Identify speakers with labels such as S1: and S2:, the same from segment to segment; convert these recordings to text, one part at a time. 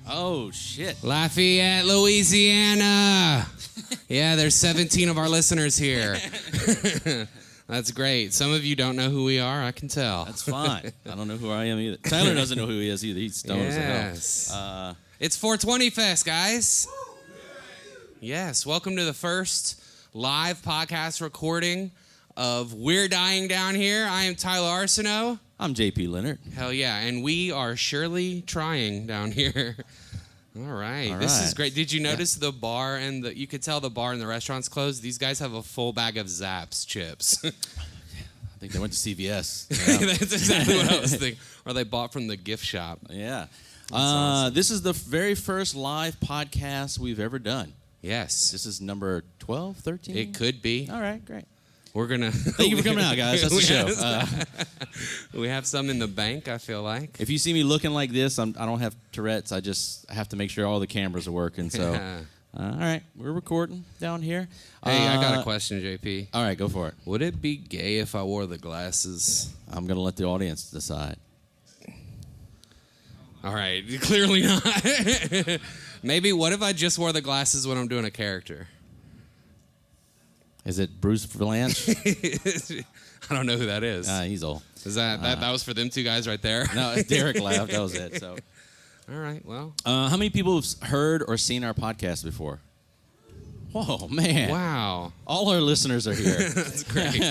S1: Oh, shit.
S2: Lafayette, Louisiana. Yeah, there's 17 of our listeners here. That's great. Some of you don't know who we are, I can tell.
S1: That's fine. I don't know who I am either. Tyler doesn't know who he is either. He's stoned as hell.
S2: It's 420 Fest, guys. Yes, welcome to the first live podcast recording of We're Dying Down Here. I am Tyler Arceneaux.
S1: I'm JP Leonard.
S2: Hell yeah, and we are surely trying down here. All right, this is great. Did you notice the bar and you could tell the bar and the restaurant's closed? These guys have a full bag of Zapp's chips.
S1: I think they went to CVS.
S2: Yeah. That's exactly what I was thinking. Or they bought from the gift shop.
S1: Yeah.
S2: Awesome.
S1: This is the very first live podcast we've ever done.
S2: Yes.
S1: This is number 12, 13?
S2: It could be.
S1: All right, great.
S2: We're going to...
S1: Thank you for coming out, guys. That's the show.
S2: We have some in the bank, I feel like.
S1: If you see me looking like this, I don't have Tourette's. I just have to make sure all the cameras are working. So, all right, we're recording down here.
S2: Hey, I got a question, JP.
S1: All right, go for it.
S2: Would it be gay if I wore the glasses?
S1: I'm going to let the audience decide.
S2: All right, clearly not. Maybe, what if I just wore the glasses when I'm doing a character?
S1: Is it Bruce Valanche?
S2: I don't know who that is.
S1: He's old.
S2: Is that was for them two guys right there?
S1: No, Derek laughed. That was it. So,
S2: all right. Well,
S1: how many people have heard or seen our podcast before? Whoa, man!
S2: Wow!
S1: All our listeners are here.
S2: That's great.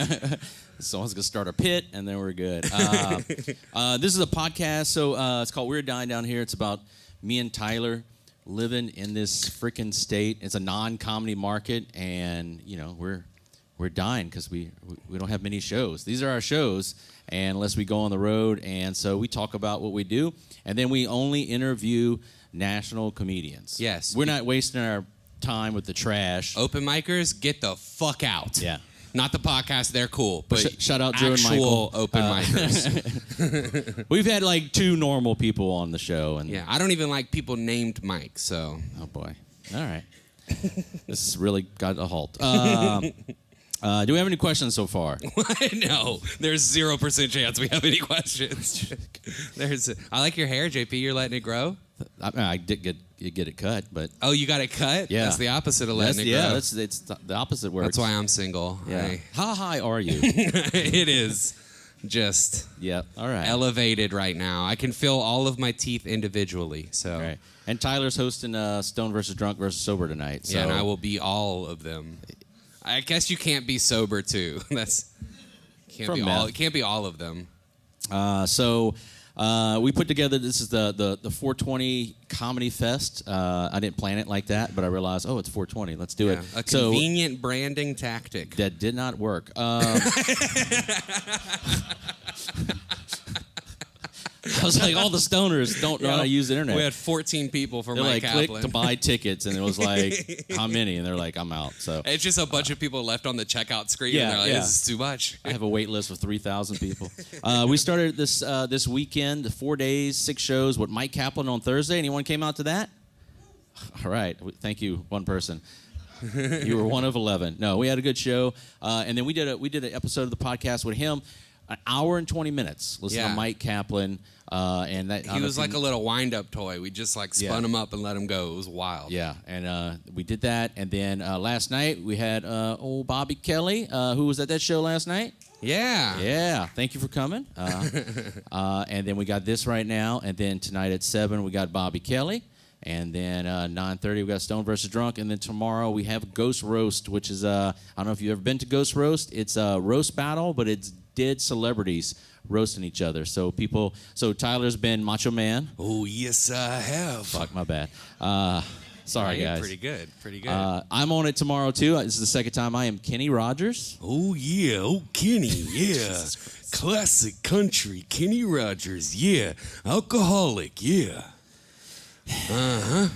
S1: Someone's gonna start a pit, and then we're good. This is a podcast, so it's called We're Dying Down Here. It's about me and Tyler living in this freaking state. It's a non-comedy market, and you know we're dying because we don't have many shows. These are our shows, and unless we go on the road, and so we talk about what we do, and then we only interview national comedians.
S2: Yes,
S1: we're not wasting our time with the trash.
S2: Open micers, get the fuck out.
S1: Yeah.
S2: Not the podcast, they're cool. But
S1: shout out Drew and Michael.
S2: Open micers.
S1: We've had like 2 normal people on the show. And
S2: yeah, I don't even like people named Mike, so.
S1: Oh, boy. All right. This has really got a halt. Do we have any questions so far?
S2: No, there's 0% chance we have any questions. I like your hair, JP. You're letting it grow?
S1: I did get it cut, but...
S2: Oh, you got it cut?
S1: Yeah.
S2: That's the opposite of letting it grow.
S1: Yeah, it's the opposite works.
S2: That's why I'm single.
S1: Yeah. How high are you?
S2: It is just
S1: all right.
S2: elevated right now. I can feel all of my teeth individually. So.
S1: Right. And Tyler's hosting Stone versus Drunk versus Sober tonight. So.
S2: Yeah, and I will be all of them. I guess you can't be sober too. It can't be all of them.
S1: We put together, this is the 420 Comedy Fest. I didn't plan it like that, but I realized, it's 420. Let's do it.
S2: A convenient branding tactic.
S1: That did not work. I was like, all the stoners don't know how to use the internet.
S2: We had 14 people from
S1: They're
S2: Mike Kaplan.
S1: click to buy tickets, and it was like, how many? And they're like, I'm out. So
S2: it's just a bunch of people left on the checkout screen, and they're like, this is too much.
S1: I have a wait list of 3,000 people. We started this weekend, 4 days, 6 shows with Mike Kaplan on Thursday. Anyone came out to that? All right. Thank you, one person. You were one of 11. No, we had a good show. And then we did an episode of the podcast with him, an hour and 20 minutes. Listen to Mike Kaplan. And that
S2: he was like a little wind-up toy. We just spun him up and let him go. It was wild.
S1: Yeah, and we did that. And then last night we had old Bobby Kelly, who was at that show last night.
S2: Yeah.
S1: Yeah. Thank you for coming. And then we got this right now. And then tonight at 7 we got Bobby Kelly. And then 9:30 we got Stone versus Drunk. And then tomorrow we have Ghost Roast, which is I don't know if you've ever been to Ghost Roast. It's a roast battle, but it's dead celebrities roasting each other. So Tyler's been Macho Man.
S2: Oh, yes, I have.
S1: Fuck, my bad. Sorry, guys.
S2: Pretty good.
S1: I'm on it tomorrow, too. This is the second time. I am Kenny Rogers.
S2: Oh, yeah. Oh, Kenny, yeah. Classic country. Kenny Rogers, yeah. Alcoholic, yeah. Uh-huh.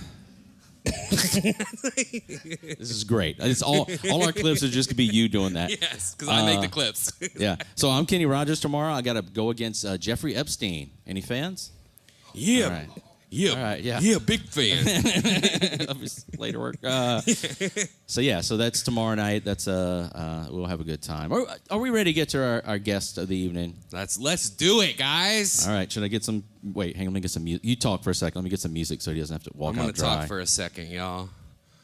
S1: This is great. It's all our clips are just gonna be you doing that.
S2: Yes, because I make the clips.
S1: Yeah. So I'm Kenny Rogers tomorrow. I got to go against Jeffrey Epstein. Any fans?
S2: Yeah.
S1: All right.
S2: Yeah.
S1: All right, yeah.
S2: Yeah, big fan.
S1: Later work. So that's tomorrow night. That's we'll have a good time. Are we ready to get to our guest of the evening?
S2: Let's do it, guys.
S1: All right. Should I get some? Wait, hang on. Let me get some music. You talk for a second. Let me get some music so he doesn't have to walk out dry.
S2: I'm gonna talk for a second, y'all.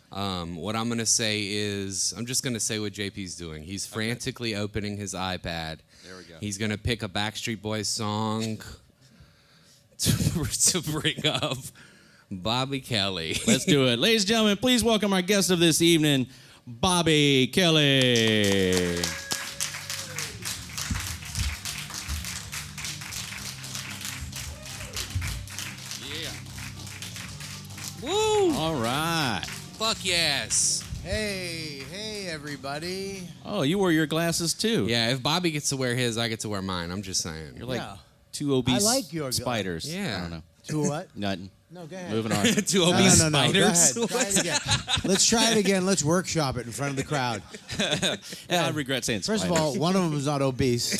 S2: What I'm gonna say is, I'm just gonna say what JP's doing. He's frantically opening his iPad.
S1: There we go.
S2: He's gonna pick a Backstreet Boys song to bring up Bobby Kelly.
S1: Let's do it. Ladies and gentlemen, please welcome our guest of this evening, Bobby Kelly.
S2: Yeah. Woo!
S1: All right.
S2: Fuck yes.
S3: Hey, everybody.
S1: Oh, you wore your glasses too.
S2: Yeah, if Bobby gets to wear his, I get to wear mine. I'm just saying.
S1: You're like
S3: Yeah.
S1: two obese
S3: I like your
S1: spiders.
S2: Yeah.
S1: I don't know.
S3: To what?
S1: Nothing.
S3: No, go ahead.
S1: Moving on.
S2: Two obese
S3: No. Go
S2: spiders.
S3: ahead. Try it again. Let's try it again. Let's workshop it in front of the crowd.
S1: Yeah, I regret saying
S3: First of
S1: spiders.
S3: all, one of them is not obese.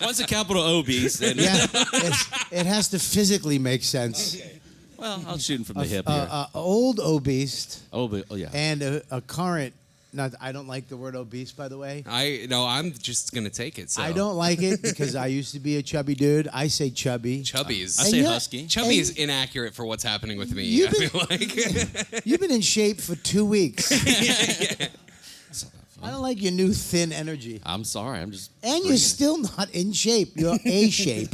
S1: One's a capital obese. And,
S3: Yeah, it has to physically make sense.
S1: well, I'll shoot him from the hip here.
S3: Old obese
S1: Oh, yeah.
S3: and a current. Not, I don't like the word obese, by the way.
S2: I'm just gonna take it. So.
S3: I don't like it because I used to be a chubby dude. I say chubby.
S2: Chubby is
S1: I
S3: And
S1: say
S3: yeah,
S1: husky.
S2: Chubby
S3: and
S2: is inaccurate for what's happening with me.
S3: You've
S2: I feel like.
S3: You've been in shape for 2 weeks. I don't like your new thin energy.
S1: I'm sorry. I'm just.
S3: And
S1: bringing
S3: you're
S1: it.
S3: still not in shape. You're A shape.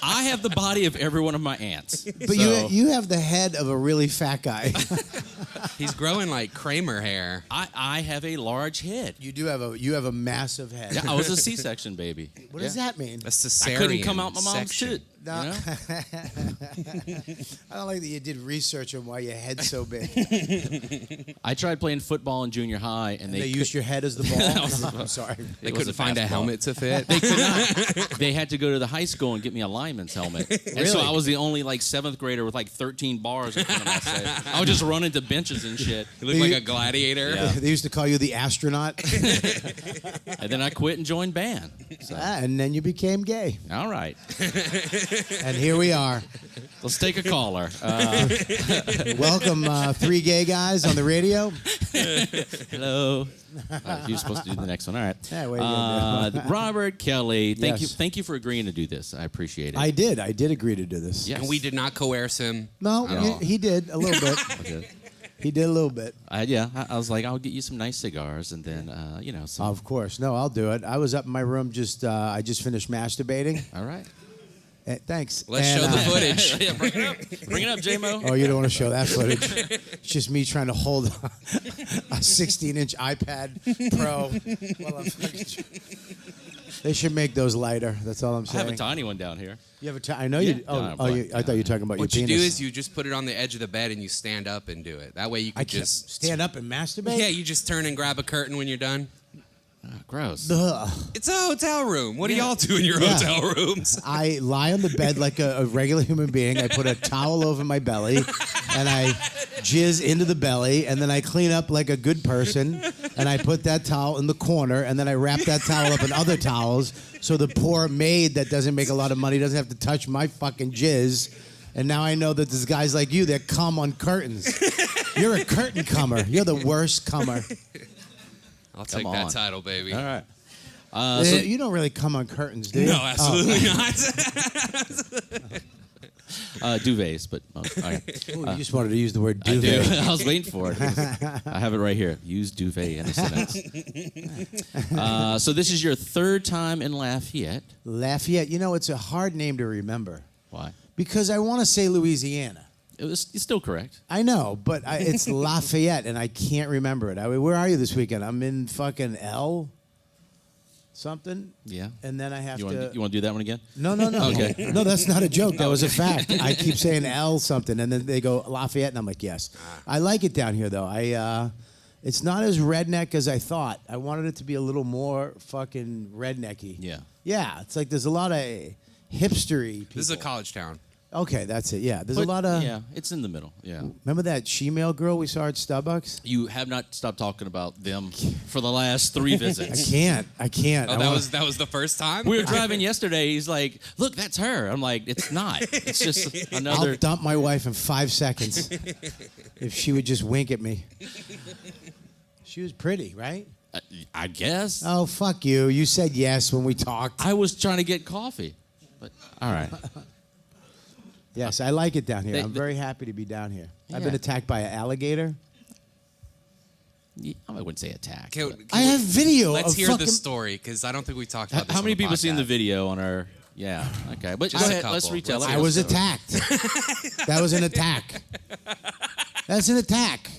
S1: I have the body of every one of my aunts.
S3: But
S1: so
S3: you have the head of a really fat guy.
S2: He's growing like Kramer hair.
S1: I have a large head.
S3: You have a massidon't head.
S1: Yeah, I was a C-section baby.
S3: What does that mean?
S2: A cesarean
S1: I couldn't come out my mom's
S2: section.
S1: shit.
S3: No.
S1: You know?
S3: I don't like that you did research on why your head's so big.
S1: I tried playing football in junior high, and
S3: They used your head as the ball. I'm sorry.
S2: They
S1: It was
S2: couldn't find a
S1: fastball.
S2: helmet to fit.
S1: They could not. They had to go to the high school and get me a lineman's helmet. And so
S3: Really?
S1: I was the only like 7th grader with like 13 bars in front of my face. I would just run into benches and shit.
S2: You look like a gladiator.
S1: Yeah.
S3: They used to call you the astronaut.
S1: And then I quit and joined band. So,
S3: And then you became gay.
S1: all right.
S3: And here we are.
S1: Let's take a caller.
S3: Welcome, 3 gay guys on the radio.
S1: Hello. You're supposed to do the next one. All right.
S3: Yeah, what are you gonna
S1: Robert Kelly, thank
S3: Yes.
S1: you for agreeing to do this. I appreciate it.
S3: I did agree to do this.
S1: Yes.
S2: And we did not coerce him.
S3: No,
S2: at all.
S3: he did a little bit.
S1: Okay.
S3: He did a little bit.
S1: I was like, I'll get you some nice cigars, and then some.
S3: Of course. No, I'll do it. I was up in my room I just finished masturbating.
S1: All right.
S3: Thanks.
S2: Let's
S3: And,
S2: show the footage.
S1: Yeah, bring it up. Bring it up, J-Mo.
S3: Oh, you don't want to show that footage? It's just me trying to hold a 16-inch iPad Pro while I'm fucking. They should make those lighter. That's all I'm
S1: I
S3: saying.
S1: have a tiny one down here.
S3: You have a I know
S1: Yeah.
S3: you. Oh,
S1: No,
S3: I thought you were talking about
S2: What
S3: your
S2: you
S3: penis.
S2: do is you just put it on the edge of the bed and you stand up and do it. That way you
S3: I
S2: could
S3: can't
S2: just
S3: stand up and masturbate.
S2: Yeah, you just turn and grab a curtain when you're done.
S1: Oh, gross.
S3: Ugh.
S2: It's a hotel room. What do y'all do in your
S3: Yeah.
S2: hotel rooms?
S3: I lie on the bed like a regular human being. I put a towel over my belly, and I jizz into the belly, and then I clean up like a good person, and I put that towel in the corner, and then I wrap that towel up in other towels, so the poor maid that doesn't make a lot of money doesn't have to touch my fucking jizz. And now I know that there's guys like you that cum on curtains. You're a curtain cummer. You're the worst cummer.
S2: I'll take
S1: Come
S2: that
S1: on.
S2: title, baby.
S1: All right.
S3: You don't really cum on curtains, do you?
S2: No, absolutely not.
S1: Duvets, but all right.
S3: Oh, you just wanted to use the word
S1: I do.
S3: duvet.
S1: I was waiting for it. I have it right here. Use duvet in a sentence. So this is your 3rd time in Lafayette.
S3: Lafayette. You know, it's a hard name to remember
S1: Why?
S3: because I want to say Louisiana.
S1: It's still correct.
S3: I know, but it's Lafayette, and I can't remember it. Where are you this weekend? I'm in fucking L something.
S1: Yeah.
S3: And then I have
S1: You
S3: to...
S1: want to do that one again?
S3: No.
S1: Okay.
S3: No, that's not a joke. That was a fact. I keep saying L something, and then they go Lafayette, and I'm like, yes. I like it down here, though. It's not as redneck as I thought. I wanted it to be a little more fucking rednecky.
S1: Yeah.
S3: Yeah, it's like there's a lot of hipstery people.
S2: This is a college town.
S3: Okay, that's it. Yeah, there's a lot of.
S1: Yeah, it's in the middle. Yeah.
S3: Remember that she-male girl we saw at Starbucks?
S1: You have not stopped talking about them for the last 3 visits.
S3: I can't.
S2: Oh, that was the first time?
S1: We were driving yesterday. He's like, "Look, that's her." I'm like, "It's not. It's just another."
S3: I'll dump my wife in 5 seconds if she would just wink at me. She was pretty, right?
S1: I guess.
S3: Oh, fuck you. You said yes when we talked.
S1: I was trying to get coffee. But all right.
S3: Yes, I like it down here.
S1: They-
S3: I'm very happy to be down here. I've been
S1: Yeah.
S3: attacked by an alligator.
S1: I wouldn't say attack.
S2: Can-
S1: but-
S3: I have video
S2: Let's
S3: of
S2: hear
S3: fucking...
S2: the story, because I don't think we talked about this
S1: How
S2: on
S1: many
S2: the
S1: people seen the
S2: podcast.
S1: video on our? Yeah. Okay. But
S2: Just
S1: go
S2: a
S1: ahead. Let's
S2: couple.
S1: retell it.
S3: I was attacked. That was an attack. That's an attack.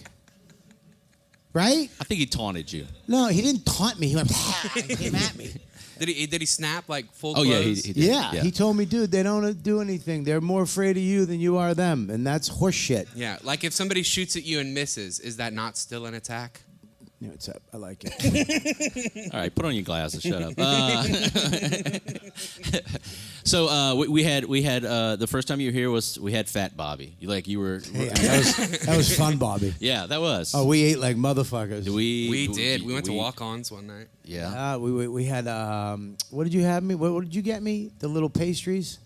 S3: Right?
S1: I think he taunted you.
S3: No, he didn't taunt me. He went and came at me.
S2: Did he snap like full
S1: Oh
S2: clothes?
S1: yeah, he did.
S3: Yeah, he told me, dude, they don't do anything. They're more afraid of you than you are them, and that's horse shit.
S2: Yeah, like if somebody shoots at you and misses, is that not still an attack?
S3: Yeah, what's up? I like it.
S1: All right, put on your glasses. Shut up. So we had the first time you were here was we had Fat Bobby. You were.
S3: Hey, that was fun, Bobby.
S1: Yeah, that was.
S3: Oh, we ate like motherfuckers.
S2: We did. We went to walk-ons one night.
S1: Yeah.
S3: We had what did you have me? What did you get me? The little pastries.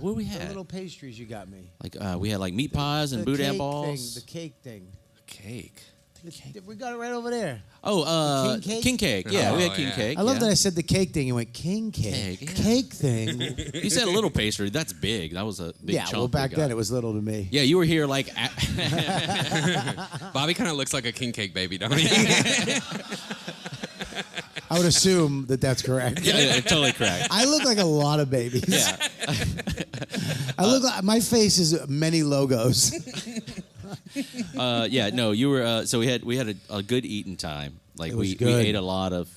S1: What we
S3: The
S1: had?
S3: little pastries you got me.
S1: Like we had like meat pies and boudin
S3: cake
S1: balls.
S3: Thing, the cake thing.
S1: Cake.
S3: We got it right over there.
S1: Oh,
S3: king cake?
S1: king cake. Yeah, we had
S2: Oh,
S1: king
S2: yeah.
S1: cake.
S3: I love
S1: yeah.
S3: that I said the cake thing. You went king cake.
S1: Cake, yeah.
S3: Cake thing.
S1: You said a little pastry. That's big. That was a big
S3: Yeah,
S1: chunk.
S3: well, back
S1: we
S3: then
S1: got.
S3: it was little to me.
S1: Yeah, you were here like.
S2: Bobby kind of looks like a king cake baby, don't he?
S3: I would assume that that's correct.
S1: Yeah, totally correct.
S3: I look like a lot of babies.
S1: Yeah.
S3: I look like my face is many logos.
S1: Yeah, no, you were. So we had a good eating time. Like
S3: It was
S1: we
S3: good.
S1: ate a lot of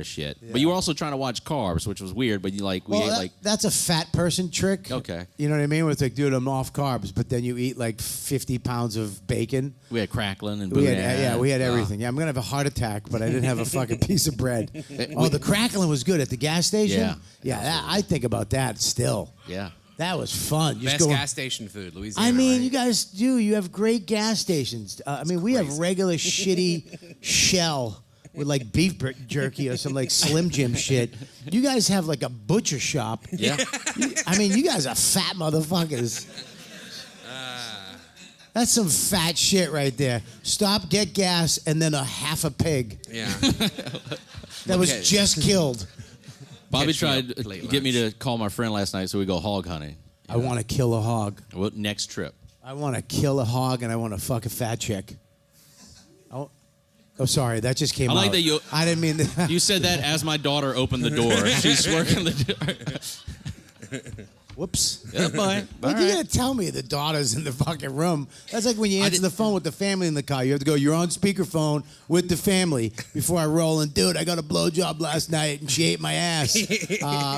S1: shit. But you were also trying to watch carbs, which was weird. But we ate like.
S3: That's a fat person trick.
S1: Okay.
S3: You know what I mean? Where it's like, dude, I'm off carbs, but then you eat like 50 pounds of bacon.
S1: We had crackling and
S3: We
S1: boudin.
S3: had, we had everything. Yeah, I'm gonna have a heart attack, but I didn't have a fucking piece of bread. Oh, the crackling was good at the gas station.
S1: Yeah.
S3: I think about that still.
S1: Yeah.
S3: That was fun. You just
S2: Best
S3: go-
S2: gas station food, Louisiana.
S3: I mean,
S2: right?
S3: you guys do. You have great gas stations. I mean, we have regular shitty Shell with like beef jerky or some like Slim Jim shit. You guys have like a butcher shop.
S1: Yeah.
S3: I mean, you guys are fat motherfuckers. That's some fat shit right there. Stop, get gas, and then a half a pig
S2: Yeah.
S3: that was
S2: Okay.
S3: just killed.
S1: Bobby
S2: Catch me
S1: tried
S2: up
S1: to
S2: late
S1: get me
S2: lunch.
S1: to call my friend last night so we go hog hunting.
S3: I want to kill a hog.
S1: Well, next trip.
S3: I want to kill a hog, and I want to fuck a fat chick. Oh, sorry, that just came
S1: I like
S3: out.
S1: that you-
S3: I didn't mean that.
S1: You said that as my daughter opened the door. She's working the door.
S3: Whoops.
S1: Yeah, bye.
S3: What
S1: All
S3: you
S1: right.
S3: gonna tell me the daughter's in the fucking room? That's like when you
S1: I
S3: answer
S1: did-
S3: the phone with the family in the car. You have to go, you're on speakerphone with the family before I roll. And dude, I got a blowjob last night and she ate my ass.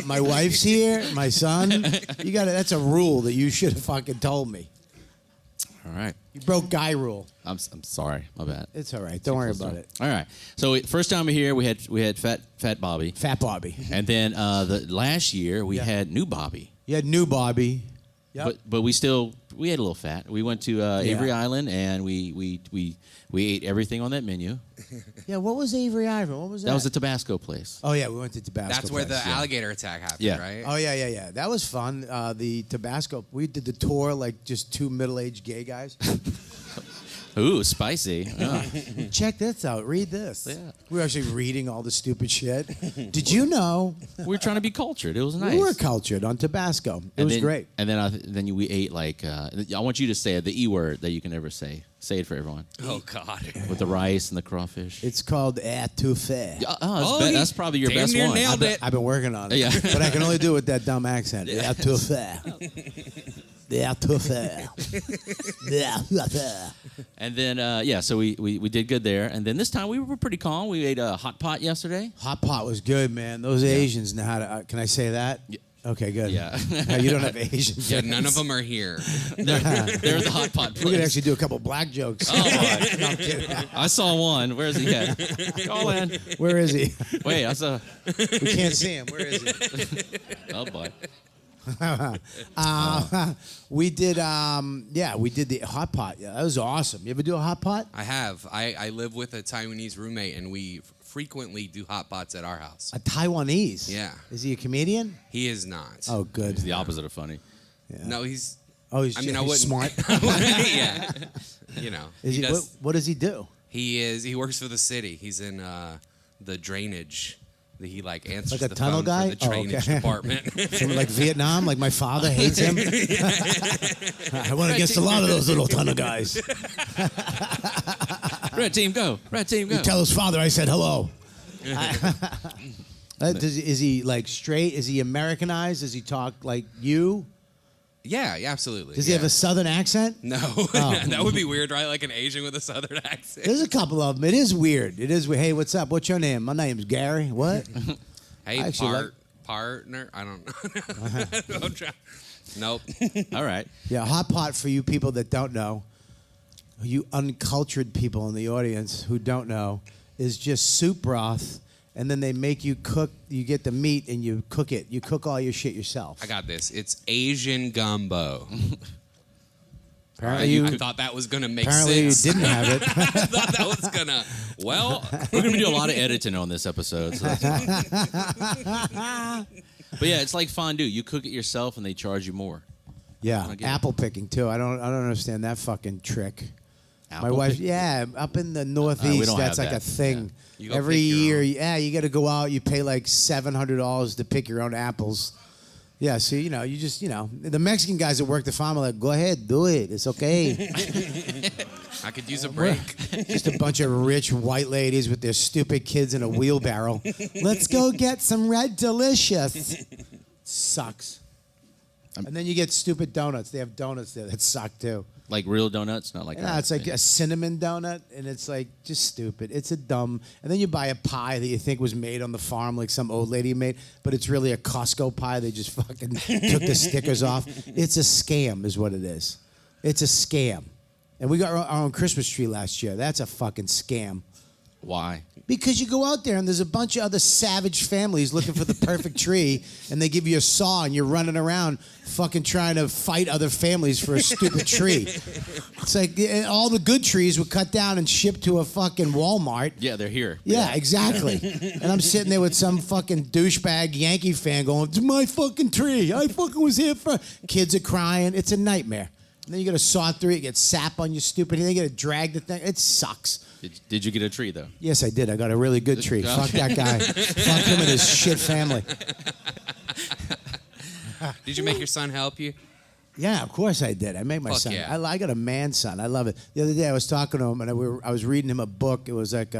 S3: My wife's here, my son. You got that's a rule that you should have fucking told me.
S1: All right.
S3: You broke guy rule.
S1: I'm sorry. My bad.
S3: It's all right. Don't worry about it.
S1: All right. So first time here we had fat Bobby,
S3: Fat Bobby.
S1: and then the last year we had new Bobby.
S3: You had new Bobby. Yep.
S1: But we had a little fat. We went to Avery Island and we ate everything on that menu.
S3: Yeah, what was Avery Island? What was that?
S1: That was the Tabasco place.
S3: Oh, yeah, we went to Tabasco.
S2: That's where the
S3: place.
S2: alligator attack happened,
S1: Yeah.
S2: right?
S3: Oh, yeah. That was fun. The Tabasco, we did the tour like just two middle-aged gay guys.
S1: Ooh, spicy. Oh.
S3: Check this out. Read this.
S1: Yeah.
S3: We were actually reading all the stupid shit. Did you know
S1: We were trying to be cultured. It was nice.
S3: we were cultured on Tabasco? It was
S1: then,
S3: great.
S1: And then we ate like I want you to say the E word that you can never say. Say it for everyone.
S2: Oh, God.
S1: With the rice and the crawfish.
S3: It's called étouffée.
S1: That's probably your
S2: damn
S1: best
S2: near
S1: one.
S2: nailed it.
S3: I've been working on it.
S1: Yeah.
S3: But I can only do it with that dumb accent. Étouffée. Étouffée. Étouffée.
S1: And then so we did good there. And then this time we were pretty calm. We ate a hot pot yesterday.
S3: Hot pot was good, man. Those Asians know how to. Can I say that?
S1: Yeah.
S3: Okay, good.
S1: Yeah.
S3: No, you don't have Asian friends.
S2: Yeah, none of them are here.
S1: They're the hot pot place.
S3: We could actually do a couple black jokes.
S1: Oh, boy.
S3: No, I'm kidding.
S1: I saw one. Where's he at? Call in.
S3: Where is he?
S1: Wait, I saw.
S3: We can't see him. Where is he?
S1: Oh boy.
S3: We did the hot pot. Yeah, that was awesome. You ever do a hot pot?
S2: I have. I live with a Taiwanese roommate, and we frequently do hot pots at our house.
S3: A Taiwanese?
S2: Yeah.
S3: Is he a comedian?
S2: He is not.
S3: Oh, good.
S1: He's the opposite of funny.
S2: Yeah. No, he's...
S3: Oh, he's smart.
S2: Yeah. You know.
S3: What does he do?
S2: He works for the city. He's in the drainage. He answers
S3: like a
S2: the
S3: tunnel
S2: phone
S3: guy?
S2: for the drainage department.
S3: From like Vietnam, like my father hates him. I went against a lot of those little tunnel guys.
S1: Red team, go. Red team, go.
S3: You tell his father I said hello. Is he straight? Is he Americanized? Does he talk like you?
S2: Yeah, absolutely.
S3: Does he have a Southern accent?
S2: No. That would be weird, right? Like an Asian with a Southern accent.
S3: There's a couple of them. It is weird. It is weird. Hey, what's up? What's your name? My name's Gary. What?
S2: Hey, partner. I don't know. Nope.
S1: All right.
S3: Yeah, hot pot for you people that don't know, you uncultured people in the audience who don't know, is just soup broth. And then they make you cook. You get the meat and you cook it. You cook all your shit yourself.
S2: I got this. It's Asian gumbo.
S3: Apparently
S2: I thought that was going to make sense.
S3: Apparently you didn't have it.
S2: I thought that was going to... Well...
S1: We're going to do a lot of editing on this episode. So but yeah, it's like fondue. You cook it yourself and they charge you more.
S3: Yeah, apple picking too. I don't understand that fucking trick. My wife, up in the Northeast, that's like a thing.
S2: Yeah.
S3: Every year, you got to go out. You pay like $700 to pick your own apples. Yeah, so you just the Mexican guys that work the farm are like, go ahead, do it. It's okay.
S2: I could use a break.
S3: Just a bunch of rich white ladies with their stupid kids in a wheelbarrow. Let's go get some Red Delicious. Sucks. And then you get stupid donuts. They have donuts there that suck too.
S1: Like real donuts, not like
S3: that. It's like a cinnamon donut, and it's like just stupid. It's a dumb. And then you buy a pie that you think was made on the farm, like some old lady made, but it's really a Costco pie. They just fucking took the stickers off. It's a scam, is what it is. It's a scam. And we got our own Christmas tree last year. That's a fucking scam.
S1: Why?
S3: Because you go out there and there's a bunch of other savage families looking for the perfect tree, and they give you a saw and you're running around fucking trying to fight other families for a stupid tree. It's like all the good trees were cut down and shipped to a fucking Walmart.
S1: Yeah, they're here.
S3: Yeah, exactly. And I'm sitting there with some fucking douchebag Yankee fan going, it's my fucking tree. I fucking was here for... Kids are crying. It's a nightmare. And then you got to saw through it, you get sap on your stupid, and then you got to drag the thing. It sucks.
S1: Did you get a tree, though?
S3: Yes, I did. I got a really good tree. Fuck that guy. Fuck him and his shit family.
S2: Did you make your son help you?
S3: Yeah, of course I did. I made my son.
S2: Yeah.
S3: I got a man son. I love it. The other day I was talking to him, and I was reading him a book. It was like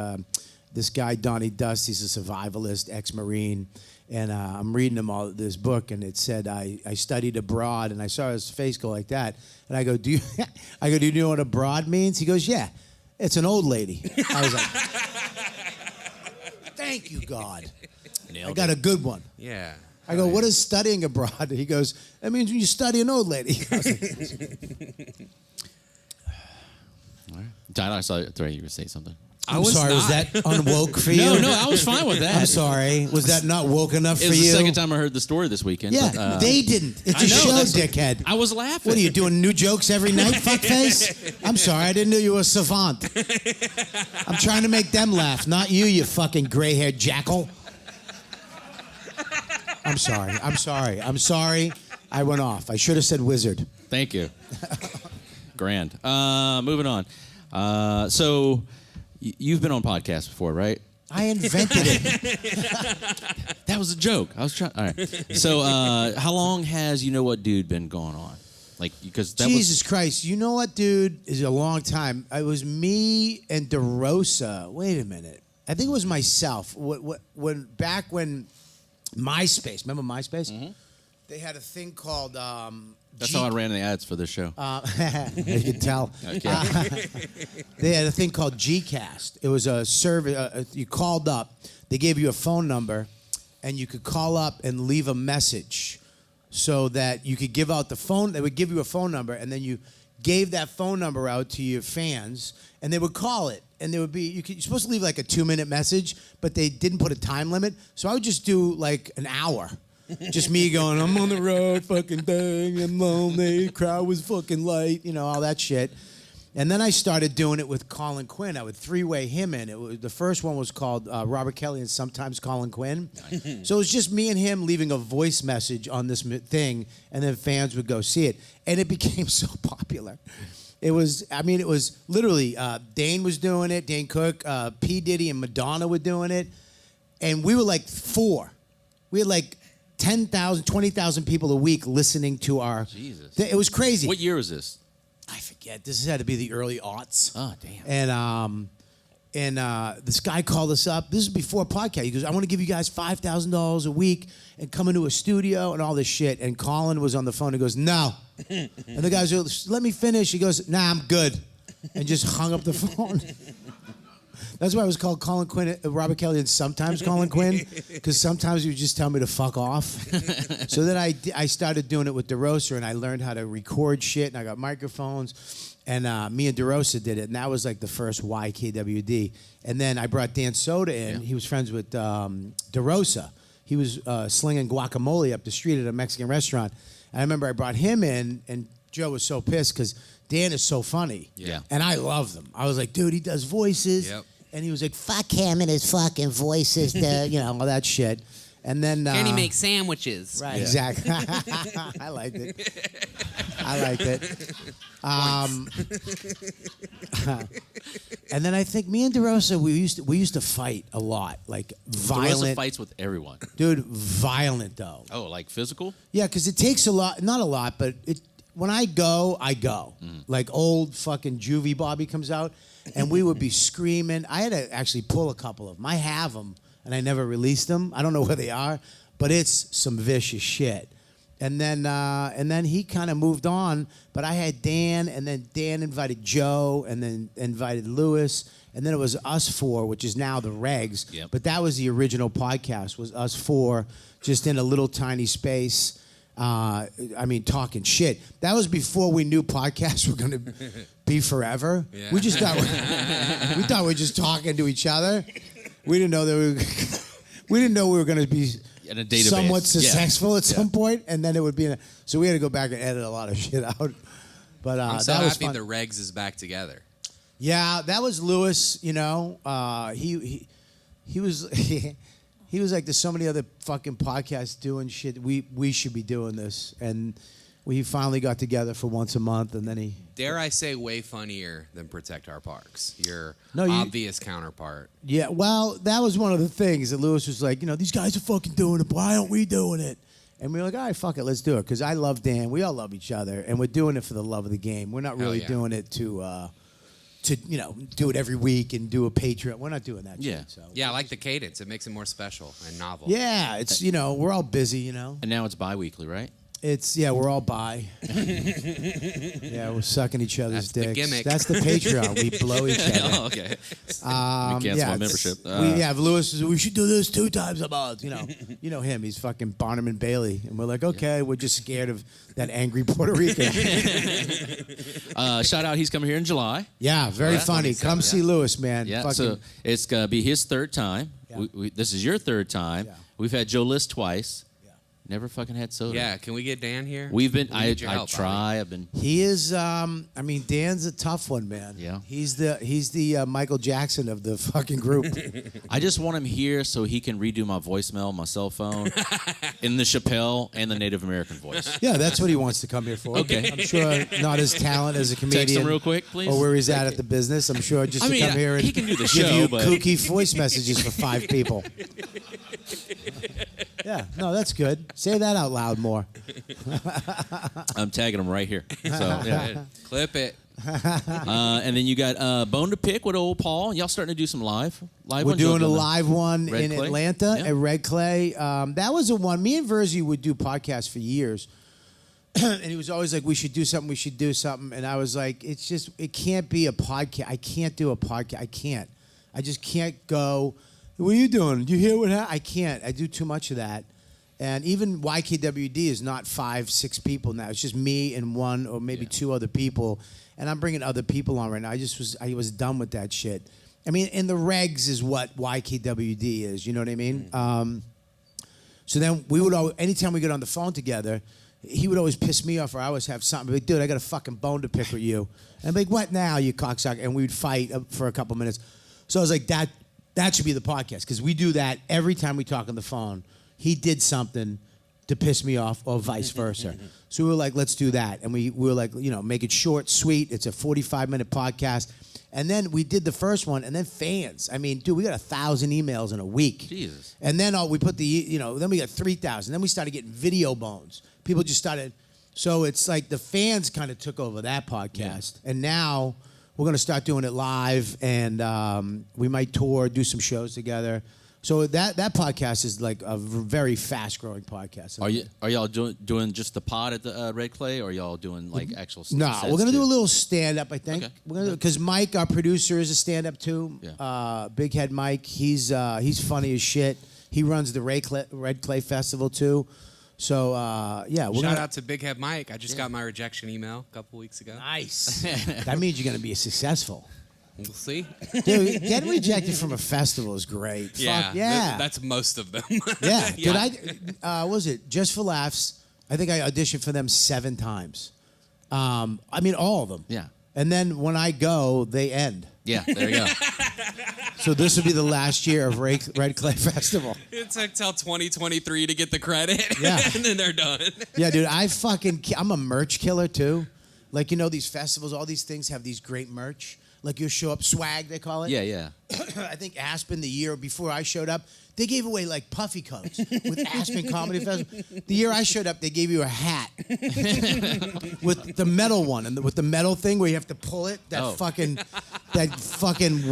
S3: this guy, Donnie Dust. He's a survivalist, ex-Marine. And I'm reading him all this book, and it said I studied abroad, and I saw his face go like that. And I go, do you know what abroad means? He goes, yeah. It's an old lady. I was like, thank you, God. I got a good one.
S2: Yeah.
S3: I go, what is studying abroad? He goes, that means when you study an old lady. I was like,
S1: all right. Tyler, I saw you were going to say something.
S3: I'm sorry, was that unwoke for you?
S1: No, I was fine with that.
S3: I'm sorry. Was that not woke enough for you?
S1: It was the second time I heard the story this weekend.
S3: Yeah,
S1: but,
S3: they didn't. It's a show, dickhead.
S1: I was laughing.
S3: What are you doing, new jokes every night, fuckface? I'm sorry, I didn't know you were a savant. I'm trying to make them laugh, not you, you fucking gray-haired jackal. I'm sorry. I went off. I should have said wizard.
S1: Thank you. Grand. Moving on. So... You've been on podcasts before, right?
S3: I invented it.
S1: That was a joke. I was trying. All right. So, how long has You Know What Dude been going on? Like, because that
S3: Jesus Christ, You Know What Dude is a long time. It was me and DeRosa. Wait a minute. I think it was myself. Back when MySpace. Remember MySpace? Mm-hmm. They had a thing called.
S1: That's how I ran the ads for this show.
S3: You can tell. Okay. They had a thing called Gcast. It was a service. You called up. They gave you a phone number, and you could call up and leave a message, so that you could give out the phone. They would give you a phone number, and then you gave that phone number out to your fans, and they would call it. And there would be you're supposed to leave like a 2-minute message, but they didn't put a time limit. So I would just do like an hour. Just me going, I'm on the road, fucking thing, I'm lonely, crowd was fucking light, all that shit. And then I started doing it with Colin Quinn. I would three-way him in. The first one was called Robert Kelly and Sometimes Colin Quinn. So it was just me and him leaving a voice message on this thing, and then fans would go see it. And it became so popular. It was literally, Dane was doing it, Dane Cook, P. Diddy and Madonna were doing it. And we were like 4. We had like 10,000, 20,000 people a week listening to our...
S1: Jesus.
S3: It was crazy.
S1: What year was this?
S3: I forget. This had to be the early aughts.
S1: Oh, damn.
S3: And this guy called us up. This is before podcast. He goes, I want to give you guys $5,000 a week and come into a studio and all this shit. And Colin was on the phone. He goes, no. And the guys go, let me finish. He goes, nah, I'm good. And just hung up the phone. That's why it was called Colin Quinn, Robert Kelly, and Sometimes Colin Quinn, because sometimes he would just tell me to fuck off. So then I started doing it with DeRosa, and I learned how to record shit, and I got microphones, and me and DeRosa did it, and that was like the first YKWd. And then I brought Dan Soda in. Yeah. He was friends with DeRosa. He was slinging guacamole up the street at a Mexican restaurant. And I remember I brought him in, and Joe was so pissed because Dan is so funny.
S1: Yeah.
S3: And I love them. I was like, dude, he does voices.
S2: Yep.
S3: And he was like, fuck him and his fucking voices, all that shit. And then...
S2: Can he make sandwiches?
S3: Right, yeah. Exactly. I liked it. And then I think me and DeRosa, we used to fight a lot, like violent.
S1: DeRosa fights with everyone.
S3: Dude, violent though.
S1: Oh, like physical?
S3: Yeah, because it takes a lot, not a lot, but when I go, I go. Like old fucking juvie Bobby comes out, and we would be screaming. I had to actually pull a couple of them. I have them, and I never released them. I don't know where they are, but it's some vicious shit. And then he kind of moved on, but I had Dan, and then Dan invited Joe, and then invited Lewis, and then it was us 4, which is now the Regs.
S1: Yep.
S3: But that was the original podcast, was us 4, just in a little tiny space. Talking shit. That was before we knew podcasts were going to be forever.
S2: Yeah.
S3: We just thought we thought we were just talking to each other. We didn't know we were going to be
S1: in a database.
S3: Somewhat successful at some point, and then it would be so we had to go back and edit a lot of shit out. But
S2: I'm so
S3: that was
S2: happy
S3: fun.
S2: the Regs is back together.
S3: Yeah, that was Lewis. He was. He was like, there's so many other fucking podcasts doing shit. We should be doing this. And we finally got together for once a month, and then he...
S2: Dare I say way funnier than Protect Our Parks, your
S3: you-
S2: obvious counterpart.
S3: Yeah, well, that was one of the things that Lewis was like, these guys are fucking doing it, but why aren't we doing it? And we were like, all right, fuck it, let's do it. Because I love Dan. We all love each other. And we're doing it for the love of the game. We're not really doing it to do it every week and do a Patreon. We're not doing that shit. So.
S2: Yeah, I like the cadence. It makes it more special and novel.
S3: Yeah, it's, we're all busy,
S1: And now it's bi-weekly, right?
S3: We're all bi. Yeah, we're sucking each other's
S2: That's
S3: dicks.
S2: the gimmick.
S3: That's the Patreon. We blow each other.
S1: Oh, okay. We cancel my membership.
S3: We have Lewis says, we should do this 2 times a month. You know him. He's fucking Barnum and Bailey. And we're like, okay, we're just scared of that angry Puerto Rican.
S1: Shout out, he's coming here in July.
S3: Yeah, very funny. Come see Lewis, man.
S1: Yeah,
S3: fucking,
S1: so it's going to be his 3rd time.
S3: Yeah.
S1: This is your 3rd time.
S3: Yeah.
S1: We've had Joe List twice. Never fucking had soda.
S2: Yeah, can we get Dan here?
S1: We've been. I
S2: help,
S1: try. I've been.
S3: He is. Dan's a tough one, man.
S1: Yeah.
S3: He's the Michael Jackson of the fucking group.
S1: I just want him here so he can redo my voicemail, my cell phone, in the Chappelle and the Native American voice.
S3: Yeah, that's what he wants to come here for.
S1: Okay.
S3: I'm sure not his talent as a comedian.
S1: Text him real quick, please.
S3: Or where he's at the business. I'm sure just to come here and
S1: he can do the
S3: give
S1: show,
S3: you
S1: but
S3: kooky voice messages for 5 people. Yeah, no, that's good. Say that out loud more.
S1: I'm tagging him right here. So yeah.
S2: Clip it.
S1: And then you got Bone to Pick with old Paul. Y'all starting to do some live
S3: We're
S1: ones?
S3: doing a
S1: Y'all
S3: live one
S1: Red
S3: in
S1: Clay?
S3: Atlanta
S1: Yeah.
S3: at Red Clay. That was the one. Me and Verzi would do podcasts for years. And he was always like, we should do something. And I was like, it can't be a podcast. I can't do a podcast. I just can't go, what are you doing? Do you hear what happened? I can't. I do too much of that. And even YKWd is not 5-6 people now. It's just me and 1 or maybe 2 other people. And I'm bringing other people on right now. I was done with that shit. I mean, and the regs is what YKWd is. You know what I mean? So then we would always, anytime we get on the phone together, he would always piss me off, or I always have something. Like, dude, I got a fucking bone to pick with you. And I'm like, what now, you cocksucker? And we'd fight for a couple minutes. So I was like, that should be the podcast, because we do that every time we talk on the phone. He did something to piss me off, or vice versa. So we were like, let's do that. And we were like, make it short, sweet. It's a 45-minute podcast. And then we did the first one, and then fans. I mean, dude, we got 1,000 emails in a week.
S1: Jesus.
S3: And then we put then we got 3,000. Then we started getting video bones. People just started. So it's like the fans kind of took over that podcast. Yeah. And now we're going to start doing it live, and we might tour, do some shows together. So that podcast is like a very fast-growing podcast.
S1: Are y'all doing just the pod at the Red Clay, or are y'all doing like actual?
S3: No, we're gonna do a little stand-up. I think
S1: Okay.
S3: we're gonna because Mike, our producer, is a stand-up too.
S1: Yeah.
S3: Big Head Mike, he's funny as shit. He runs the Red Clay Festival too. So yeah,
S2: Shout out to Big Head Mike. I just got my rejection email a couple weeks ago.
S3: Nice. That means you're gonna be successful.
S2: We'll see.
S3: Dude, getting rejected from a festival is great.
S2: Yeah,
S3: Fuck yeah.
S2: That's most of them.
S3: Yeah.
S2: Yeah.
S3: Did was it Just for Laughs? I think I auditioned for them 7 times. I mean, all of them.
S1: Yeah.
S3: And then when I go, they end.
S1: Yeah, there you go.
S3: So this will be the last year of Red Clay Festival.
S2: It took till 2023 to get the credit.
S3: Yeah.
S2: And then they're done.
S3: Yeah, dude, I'm a merch killer too. Like, these festivals, all these things have these great merch. Like, you'll show up, swag, they call it.
S1: Yeah, yeah.
S3: I think Aspen, the year before I showed up, they gave away, like, puffy coats with Aspen Comedy Festival. The year I showed up, they gave you a hat with the metal one, and with the metal thing where you have to pull it, that fucking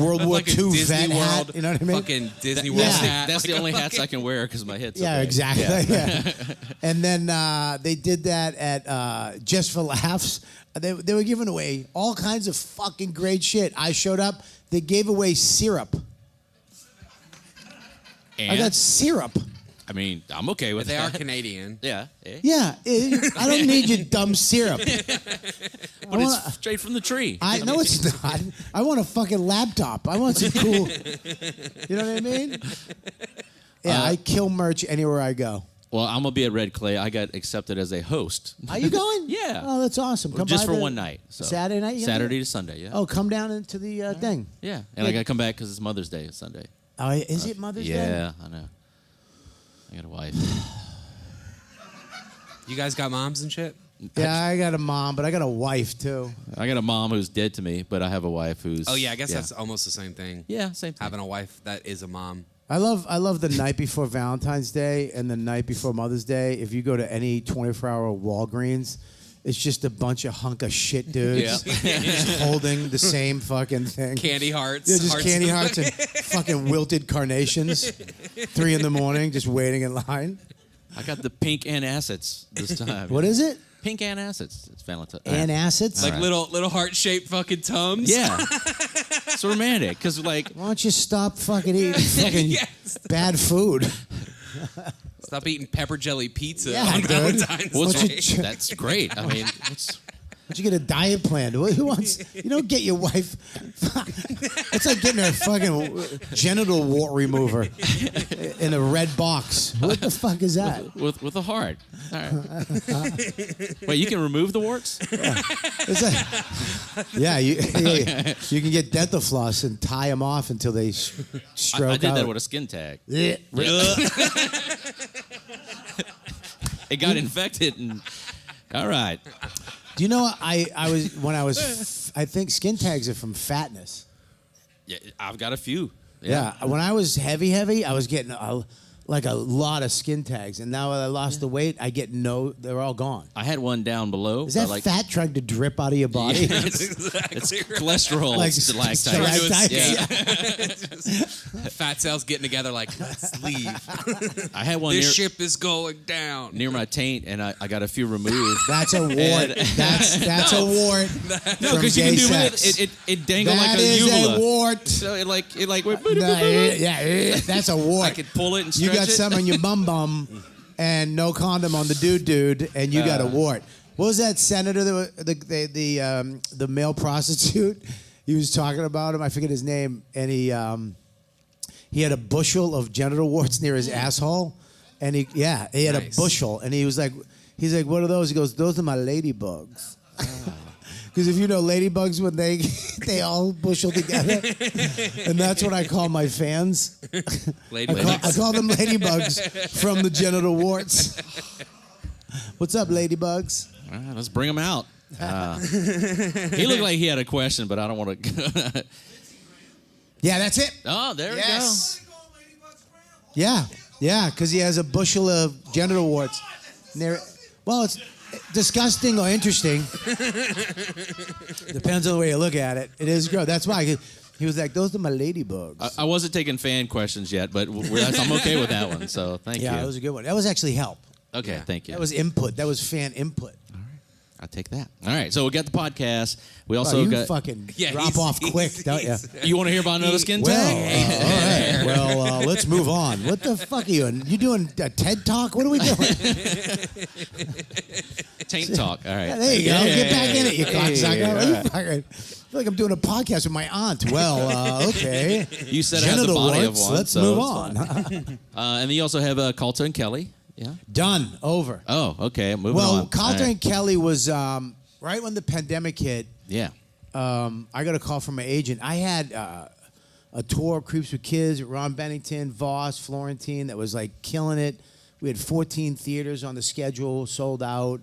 S3: World War
S2: Like a
S3: II
S2: Disney
S3: vet
S2: World,
S3: hat, you know what I mean?
S2: Fucking Disney World
S3: Yeah.
S2: hat.
S1: That's the only hats I can wear because my head's so
S3: Yeah,
S1: big.
S3: exactly. Yeah. And then they did that at Just for Laughs. They were giving away all kinds of fucking great shit. I showed up. They gave away syrup.
S1: And
S3: I got syrup.
S1: I mean, I'm okay with
S2: They are
S1: that.
S2: Canadian.
S1: Yeah.
S3: Yeah, I don't need your dumb syrup.
S1: But it's straight from the tree.
S3: No, it's not. I want a fucking laptop. I want some cool. You know what I mean? Yeah, I kill merch anywhere I go.
S1: Well, I'm gonna be at Red Clay. I got accepted as a host.
S3: Are you going?
S1: Yeah.
S3: Oh, that's awesome. Come
S1: Just
S3: by
S1: for one night. So.
S3: Saturday night?
S1: Saturday to Sunday. Yeah.
S3: Oh, come down into the thing.
S1: Yeah. And I gotta come back because it's Mother's Day Sunday.
S3: Oh, is it Mother's Day?
S1: Yeah, I know. I got a wife.
S2: You guys got moms and shit?
S3: Yeah, I got a mom, but I got a wife too.
S1: I got a mom who's dead to me, but I have a wife who's.
S2: Oh, yeah, I guess that's almost the same thing.
S1: Yeah, same thing.
S2: Having a wife that is a mom.
S3: I love the night before Valentine's Day and the night before Mother's Day. If you go to any 24-hour Walgreens, it's just a bunch of hunk of shit dudes just holding the same fucking thing.
S2: Candy hearts.
S3: Yeah, just candy hearts and fucking wilted carnations. 3 a.m, just waiting in line.
S1: I got the pink antacids this time.
S3: What is it?
S1: Pink antacids. It's Valentine's.
S3: Antacids?
S2: Like little heart-shaped fucking Tums?
S1: Yeah. It's romantic because like.
S3: Why don't you stop fucking eating fucking bad food?
S2: Stop eating pepper jelly pizza
S3: Yeah,
S2: on
S3: dude.
S2: Valentine's
S1: What's
S2: Day.
S1: that's great. I mean, what's,
S3: Why don't you get a diet plan? Who wants? You don't get your wife. It's like getting a fucking genital wart remover in a red box. What the fuck is that?
S1: with a heart. All right. Wait, you can remove the warts?
S3: It's like, yeah, you can get dental floss and tie them off until they stroke out.
S1: I did that with a skin tag. It got infected and. All right.
S3: Do you know I think skin tags are from fatness.
S1: Yeah, I've got a few.
S3: Yeah. When I was heavy, I was getting a lot of skin tags, and now that I lost the weight, I get they're all gone.
S1: I had one down below.
S3: Is that fat trying to drip out of your body?
S1: Yeah,
S2: Exactly.
S1: it's cholesterol.
S3: Like
S1: stalactites.
S3: stalactites.
S1: Yeah.
S2: Fat cells getting together like, let's leave.
S1: I had one
S2: This ship is going down.
S1: near my taint, and I got a few removed.
S3: That's a wart. That's a wart.
S1: No,
S3: from
S1: because you can
S3: gay
S1: do
S3: sex.
S1: it dangled
S3: That
S1: like a
S3: is
S1: uvula.
S3: a wart.
S1: So it like went.
S3: Yeah, that's a wart.
S1: I could pull it and
S3: You
S1: stretch
S3: got
S1: it.
S3: some on your bum and no condom on the dude, and you got a wart. What was that senator, the male prostitute? He was talking about him. I forget his name, and he had a bushel of genital warts near his asshole, And he had
S2: Nice.
S3: a bushel, and he's like, what are those? He goes, those are my ladybugs. Because if you know ladybugs, when they all bushel together, and that's what I call my fans. I call them ladybugs from the genital warts. What's up, ladybugs?
S1: All right, let's bring him out. He looked like he had a question, but I don't want to.
S3: Yeah, that's it.
S1: Oh, there we go.
S3: Yeah, because he has a bushel of genital warts. Well, it's disgusting or interesting. Depends on the way you look at it. It is gross. That's why he was like, those are my ladybugs.
S1: I wasn't taking fan questions yet, but I'm okay with that one. So thank you.
S3: Yeah, that was a good one. That was actually help.
S1: Okay, thank you.
S3: That was input. That was fan input.
S1: All right, I'll take that. All right, so we got the podcast. We also
S3: you
S1: got.
S3: fucking drop off quick, don't you?
S1: You want to hear about another skin
S3: Well,
S1: tag?
S3: all right. Well, let's move on. What the fuck are you doing? You doing a TED Talk? What are we doing?
S1: Taint talk. All right.
S3: Yeah, there you go. Get back in it, you cocksucker.
S1: Yeah.
S3: I feel like I'm doing a podcast with my aunt. Well, okay.
S1: You said I had the body of one.
S3: Let's
S1: so
S3: move
S1: it's
S3: on.
S1: and then you also have Calta and Kelly. Yeah.
S3: Done. Over.
S1: Oh, okay. Moving on.
S3: Well, Calta
S1: All
S3: and Kelly was right when the pandemic hit.
S1: Yeah.
S3: I got a call from my agent. I had a tour of Creeps with Kids at Ron Bennington, Voss, Florentine that was like killing it. We had 14 theaters on the schedule, sold out,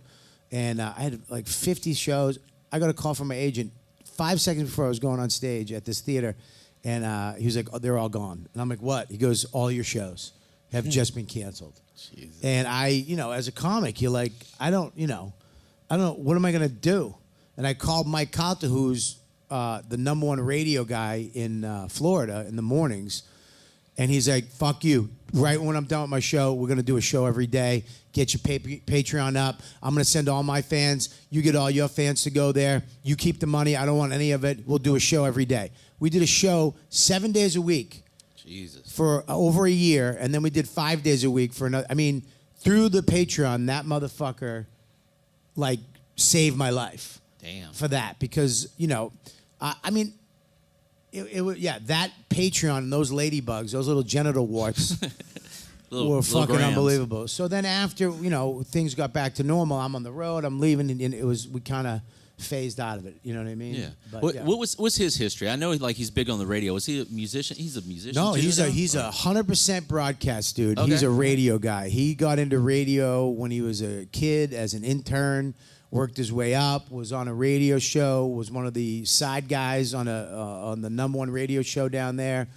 S3: and I had like 50 shows. I got a call from my agent 5 seconds before I was going on stage at this theater, and he was like, oh, they're all gone. And I'm like, what? He goes, all your shows have just been canceled.
S1: Jesus.
S3: And I, as a comic, you're like, I don't, what am I going to do? And I called Mike Calta, who's the #1 radio guy in Florida in the mornings. And he's like, fuck you. Right when I'm done with my show, we're going to do a show every day. Get your Patreon up. I'm going to send all my fans. You get all your fans to go there. You keep the money. I don't want any of it. We'll do a show every day. We did a show 7 days a week.
S1: Jesus.
S3: For over a year. And then we did 5 days a week for another. I mean, through the Patreon, that motherfucker, like, saved my life.
S1: Damn.
S3: For that. Because, I mean... that Patreon and those ladybugs, those little genital warts, were fucking
S1: grams.
S3: unbelievable. So then after, things got back to normal, I'm on the road, I'm leaving, and we kind of phased out of it. You know what I mean?
S1: Yeah.
S3: But,
S1: What's his history? I know he's big on the radio. Was he a musician? He's a musician.
S3: No,
S1: too,
S3: he's
S1: now?
S3: a 100% broadcast dude.
S1: Okay.
S3: He's a radio guy. He got into radio when he was a kid as an intern. Worked his way up, was on a radio show, was one of the side guys on the #1 radio show down there,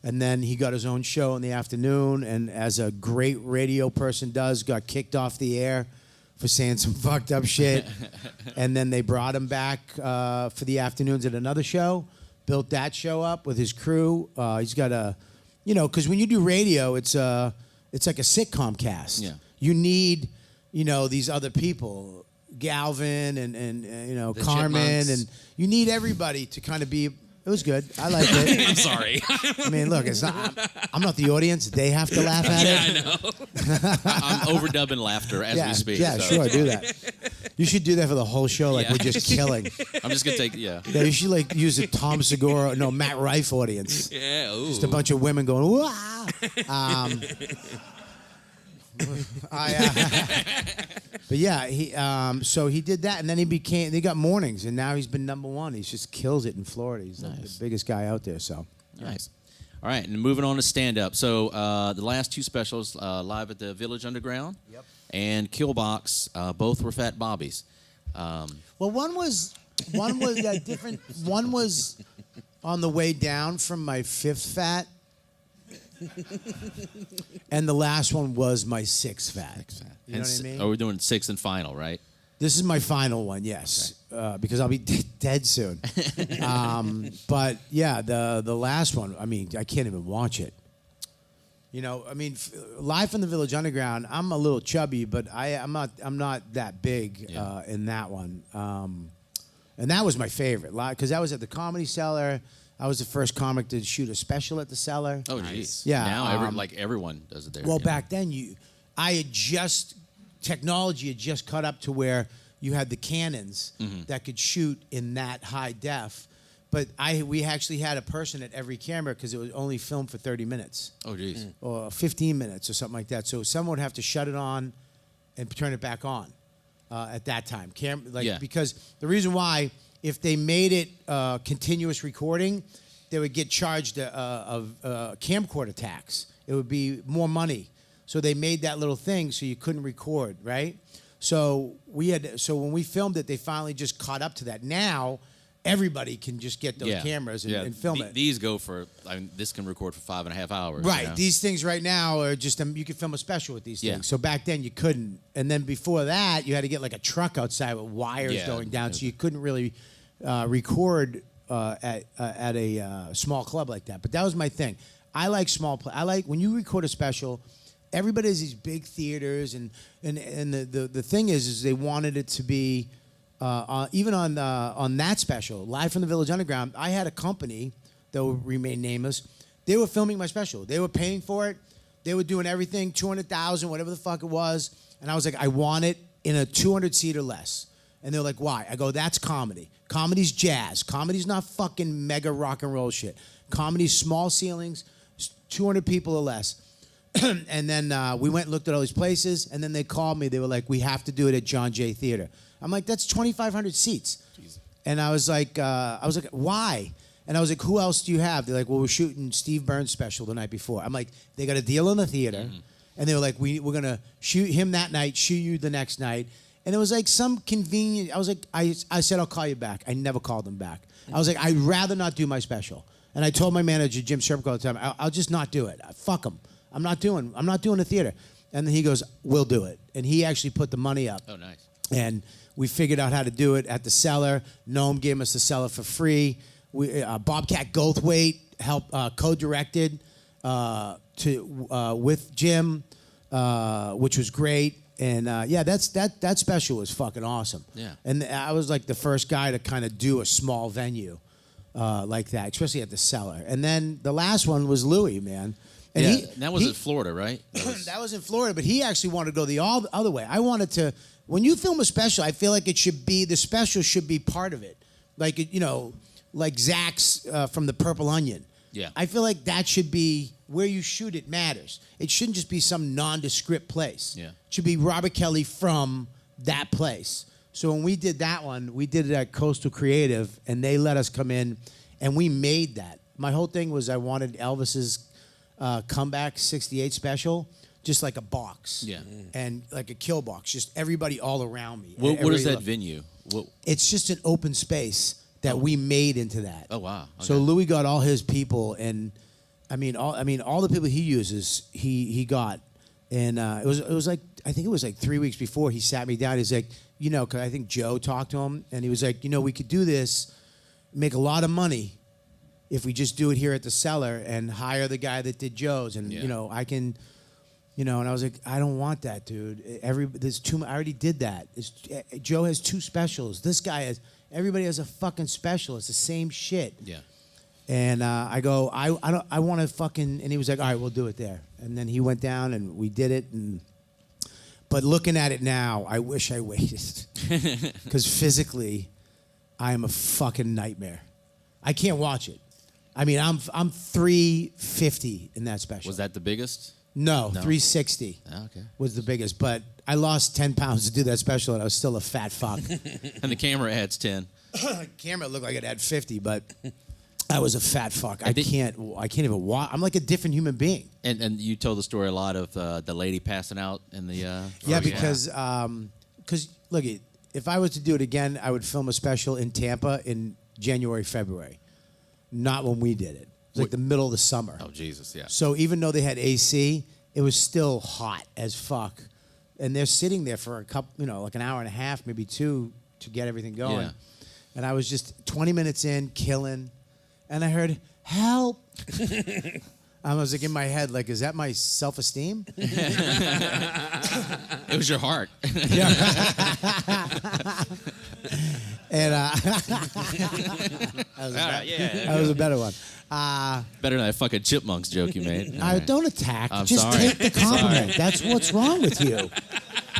S3: and then he got his own show in the afternoon, and as a great radio person does, got kicked off the air for saying some fucked up shit, and then they brought him back for the afternoons at another show, built that show up with his crew. He's got because when you do radio, it's like a sitcom cast.
S1: Yeah.
S3: You need, these other people. Galvin and Carmen,
S2: Chipmunks.
S3: and you need everybody to kind of be. It was good. I liked it.
S2: I'm sorry.
S3: I mean, look, it's not. I'm not the audience. They have to laugh at it.
S2: Yeah, I know.
S1: I'm overdubbing laughter as we speak.
S3: Yeah,
S1: so.
S3: sure, do that. You should do that for the whole show. Like
S1: Yeah.
S3: we're just killing.
S1: I'm just gonna take yeah.
S3: Yeah, you should like use a Tom Segura, Matt Rife audience.
S2: Yeah. Ooh.
S3: Just a bunch of women going, "Wah!" But yeah, he so he did that, and then they got mornings, and now he's been #1. He just kills it in Florida. He's like the biggest guy out there. So
S1: Nice. All right, and moving on to stand-up. So the last two specials, live at the Village Underground and Killbox, both were Fat Bobbies.
S3: well, one was different. One was on the way down from my 5th fat. And the last one was my 6th fat. You know what I mean?
S1: Oh, we're doing 6th and final, right?
S3: This is my final one, yes, because I'll be dead soon. But yeah, the last one, I mean, I can't even watch it. Live from the Village Underground, I'm a little chubby, but I'm not that big in that one. And that was my favorite, because that was at the Comedy Cellar. I was the first comic to shoot a special at the Cellar.
S1: Oh, geez.
S3: Yeah,
S1: Now everyone does it there.
S3: Well,
S1: yeah.
S3: back then, technology had just caught up to where you had the cannons that could shoot in that high def. But we actually had a person at every camera because it was only filmed for 30 minutes.
S1: Oh, geez.
S3: Or 15 minutes or something like that. So someone would have to shut it on and turn it back on at that time. Because the reason why, if they made it continuous recording, they would get charged a camcorder tax. It would be more money. So they made that little thing so you couldn't record, right? So when we filmed it, they finally just caught up to that. Now, everybody can just get those cameras and film it.
S1: These go for, this can record for 5.5 hours.
S3: Right.
S1: You know?
S3: These things right now are just, you can film a special with these things.
S1: Yeah.
S3: So back then you couldn't. And then before that, you had to get like a truck outside with wires going down. So you couldn't really record at a small club like that. But that was my thing. I like when you record a special, everybody has these big theaters. And the thing is they wanted it to be, even on that special, Live from the Village Underground, I had a company that will remain nameless. They were filming my special. They were paying for it. They were doing everything, $200,000, whatever the fuck it was. And I was like, I want it in a 200-seat or less. And they're like, why? I go, that's comedy. Comedy's jazz. Comedy's not fucking mega rock and roll shit. Comedy's small ceilings, 200 people or less. And then we went and looked at all these places, and then they called me. They were like, we have to do it at John Jay Theater. I'm like, that's 2,500 seats. Jeez. And I was like, why? And I was like, who else do you have? They're like, well, we're shooting Steve Burns' special the night before. I'm like, they got a deal in the theater. And they were like, we're going to shoot him that night, shoot you the next night. And it was like some convenient, I was like, I said, I'll call you back. I never called them back. I was like, I'd rather not do my special. And I told my manager, Jim Serpico, all the time, I'll just not do it. Fuck him. I'm not doing the theater. And then he goes, we'll do it. And he actually put the money up.
S1: Oh, nice.
S3: And we figured out how to do it at the Cellar. Noam gave us the Cellar for free. Bobcat Goldthwait helped co-directed with Jim, which was great. And that special was fucking awesome.
S1: Yeah.
S3: And I was like the first guy to kind of do a small venue like that, especially at the Cellar. And then the last one was Louis, man. And
S1: that was in Florida, right?
S3: That was in Florida, but he actually wanted to go the other way. I wanted to. When you film a special, I feel like the special should be part of it. Like, like Zach's from the Purple Onion.
S1: Yeah.
S3: I feel like that should be where you shoot it matters. It shouldn't just be some nondescript place.
S1: Yeah.
S3: It should be Robert Kelly from that place. So when we did that one, we did it at Coastal Creative, and they let us come in, and we made that. My whole thing was I wanted Elvis's comeback 68 special, just like a box.
S1: Yeah.
S3: And like a kill box, just everybody all around me.
S1: What is that venue?
S3: It's just an open space that we made into that.
S1: Oh, wow. Okay.
S3: So Louis got all his people, and all the people he uses, he got. And it was like, I think it was like 3 weeks before he sat me down. He's like, because I think Joe talked to him, and he was like, we could do this, make a lot of money if we just do it here at the Cellar and hire the guy that did Joe's. And, I can, and I was like, I don't want that, dude. There's too much. I already did that. Joe has 2 specials. This guy everybody has a fucking special. It's the same shit.
S1: Yeah.
S3: And I go, I want to fucking, and he was like, all right, we'll do it there. And then he went down and we did it. But looking at it now, I wish I waited. Because physically, I am a fucking nightmare. I can't watch it. I'm 350 in that special.
S1: Was that the biggest?
S3: No, 360 was the biggest. But I lost 10 pounds to do that special, and I was still a fat fuck.
S1: And the camera adds 10.
S3: Camera looked like it had 50, but I was a fat fuck. I can't even watch. I'm like a different human being.
S1: And you told the story a lot of the lady passing out in the.
S3: Because look, if I was to do it again, I would film a special in Tampa in January, February, not when we did it. It was like the middle of the summer.
S1: Oh, Jesus, yeah.
S3: So even though they had AC, it was still hot as fuck. And they're sitting there for a couple, like an hour and a half, maybe 2, to get everything going.
S1: Yeah.
S3: And I was just 20 minutes in, killing. And I heard, help. I was like in my head, like, is that my self-esteem?
S1: It was your heart.
S3: Yeah. And that was a better one.
S1: Better than that fucking chipmunks joke you made.
S3: Don't attack.
S1: I'm
S3: Just
S1: sorry.
S3: take the compliment. That's what's wrong with you.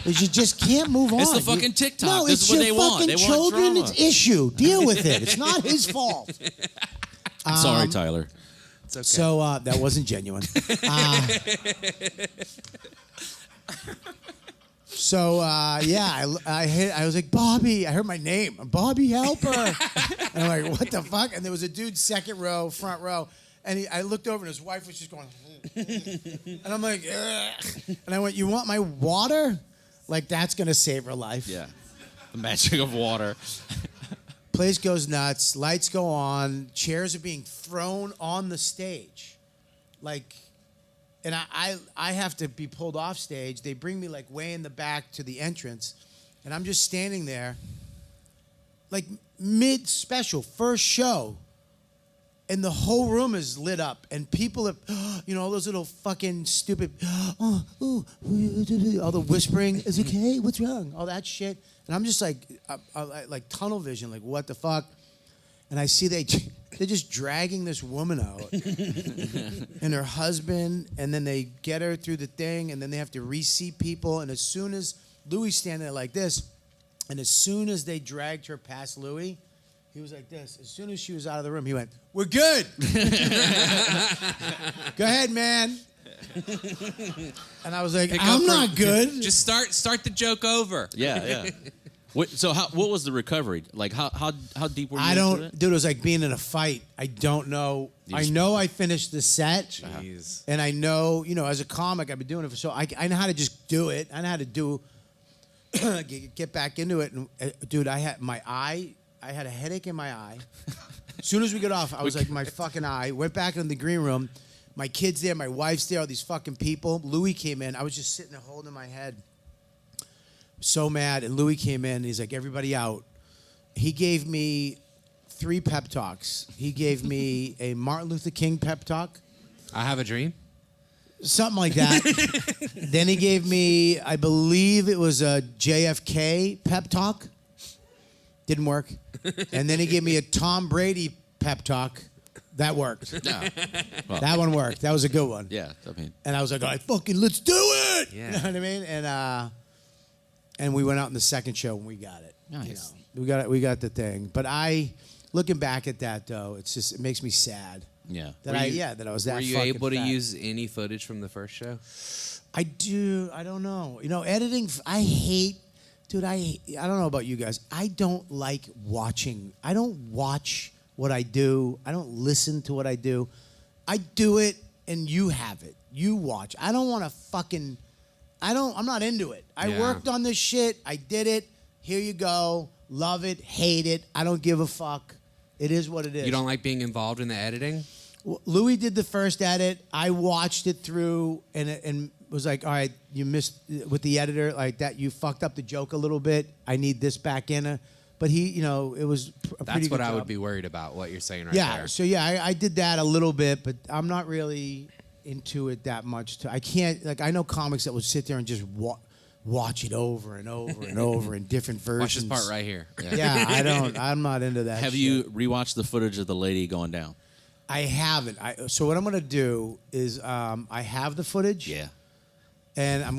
S3: is you just can't move on.
S1: It's the fucking TikTok.
S3: No,
S1: This
S3: it's
S1: is what
S3: your
S1: they want.
S3: fucking
S1: They want
S3: children's
S1: drama.
S3: issue. Deal with it. It's not his fault.
S1: Sorry, Tyler.
S2: It's okay.
S3: So that wasn't genuine. I was like, Bobby. I heard my name. Bobby, help her. And I'm like, what the fuck? And there was a dude second row, front row. And I looked over and his wife was just going, and I'm like, ugh. And I went, you want my water? Like, that's going to save her life.
S1: Yeah. The magic of water.
S3: Place goes nuts. Lights go on. Chairs are being thrown on the stage. Like, and I have to be pulled off stage. They bring me like way in the back to the entrance. And I'm just standing there like mid-special, first show. And the whole room is lit up. And people are, all those little fucking stupid, all the whispering, is it okay? What's wrong? All that shit. And I'm just like tunnel vision, like what the fuck? And I see they're just dragging this woman out and her husband, and then they get her through the thing, and then they have to reseat people. And as soon as Louis standing there like this, and as soon as they dragged her past Louis, he was like this. As soon as she was out of the room, he went, "We're good. Go ahead, man." And I was like, I'm not good.
S2: Just start the joke over.
S1: Yeah. So what was the recovery? Like how deep were you into it?
S3: Dude, it was like being in a fight. I don't know. I know I finished the set.
S2: Jeez.
S3: And I know, as a comic, I've been doing it for I know how to just do it. I know how to get back into it. And dude, I had a headache in my eye. As soon as we got off, I was like, my fucking eye. Went back in the green room. My kid's there, my wife's there, all these fucking people. Louis came in. I was just sitting there holding my head. So mad. And Louis came in, and he's like, everybody out. He gave me 3 pep talks. He gave me a Martin Luther King pep talk.
S2: I Have a Dream?
S3: Something like that. Then he gave me, I believe it was a JFK pep talk. Didn't work. And then he gave me a Tom Brady pep talk. That worked.
S1: No. Well,
S3: That one worked. That was a good one.
S1: yeah. I mean,
S3: And I was like, all right, fucking let's do it.
S2: Yeah.
S3: You know what I mean? And we went out in the second show and we got it.
S1: Nice.
S3: We got the thing. But looking back at that though, it makes me sad.
S1: yeah.
S3: That I was that
S2: Were you
S3: fucking
S2: able to
S3: fat.
S2: use any footage from the first show?
S3: I don't know. Editing, I hate, dude, I don't know about you guys. I don't like watching. I don't watch what I do. I don't listen to what I do. I do it and you have it. You watch. I don't want to fucking, I'm not into it. I worked on this shit. I did it. Here you go. Love it. Hate it. I don't give a fuck. It is what it is.
S2: You don't like being involved in the editing?
S3: Louis did the first edit. I watched it through and was like, all right, you missed with the editor like that. You fucked up the joke a little bit. I need this back in. But he, it was a pretty
S2: That's
S3: good
S2: what I
S3: job.
S2: would be worried about, what you're saying right
S3: Yeah.
S2: there.
S3: So yeah, I did that a little bit, but I'm not really into it that much. I can't I know comics that would sit there and just watch it over and over and over in different versions.
S2: Watch this part right here.
S3: Yeah, I'm not into that.
S1: Have
S3: shit.
S1: you rewatched the footage of the lady going down?
S3: I haven't. So what I'm gonna do is I have the footage.
S1: Yeah.
S3: And I'm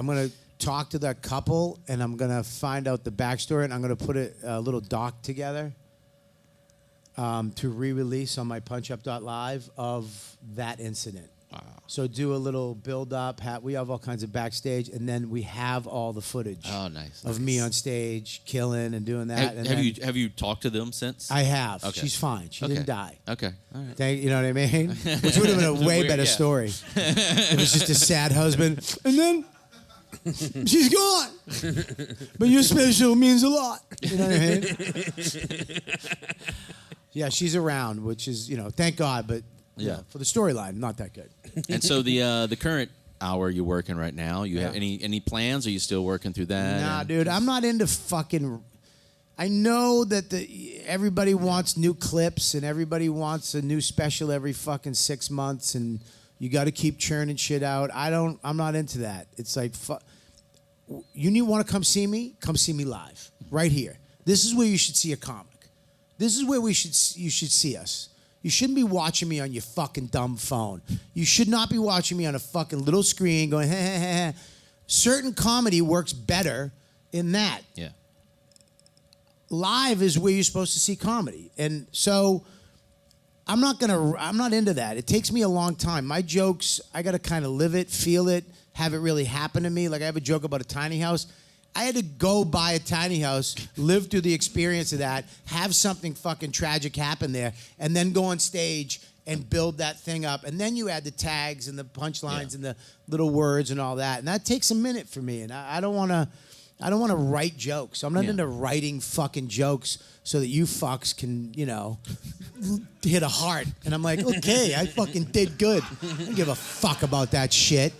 S3: gonna talk to that couple, and I'm gonna find out the backstory, and I'm gonna put a little doc together to re-release on my PunchUp.live of that incident.
S1: Wow.
S3: So do a little build-up. We have all kinds of backstage, and then we have all the footage.
S1: Oh, nice.
S3: Of me on stage killing and doing that.
S1: Have you talked to them since?
S3: I have.
S1: Okay.
S3: She's fine. She didn't die.
S1: Okay. All right.
S3: You know what I mean? Which would have been a way
S1: Weird,
S3: better
S1: yeah.
S3: story. It was just a sad husband. And then she's gone. But your special means a lot. You know what I mean? Yeah, she's around, which is, thank God. But
S1: Yeah.
S3: for the storyline, not that good.
S1: And so the current hour you're working right now, you have any plans? Are you still working through that?
S3: Nah, dude, I'm not into fucking. I know that everybody wants new clips and everybody wants a new special every fucking 6 months, and you got to keep churning shit out. I'm not into that. It's like, you want to come see me? Come see me live, right here. This is where you should see a comic. This is where you should see us. You shouldn't be watching me on your fucking dumb phone. You should not be watching me on a fucking little screen going, certain comedy works better in that.
S1: Yeah.
S3: Live is where you're supposed to see comedy. And so I'm not into that. It takes me a long time. My jokes, I got to kind of live it, feel it, have it really happen to me. Like I have a joke about a tiny house. I had to go buy a tiny house, live through the experience of that, have something fucking tragic happen there, and then go on stage and build that thing up. And then you add the tags and the punchlines and the little words and all that. And that takes a minute for me. And I don't want to write jokes. I'm not into writing fucking jokes so that you fucks can, hit a heart. And I'm like, okay, I fucking did good. I don't give a fuck about that shit.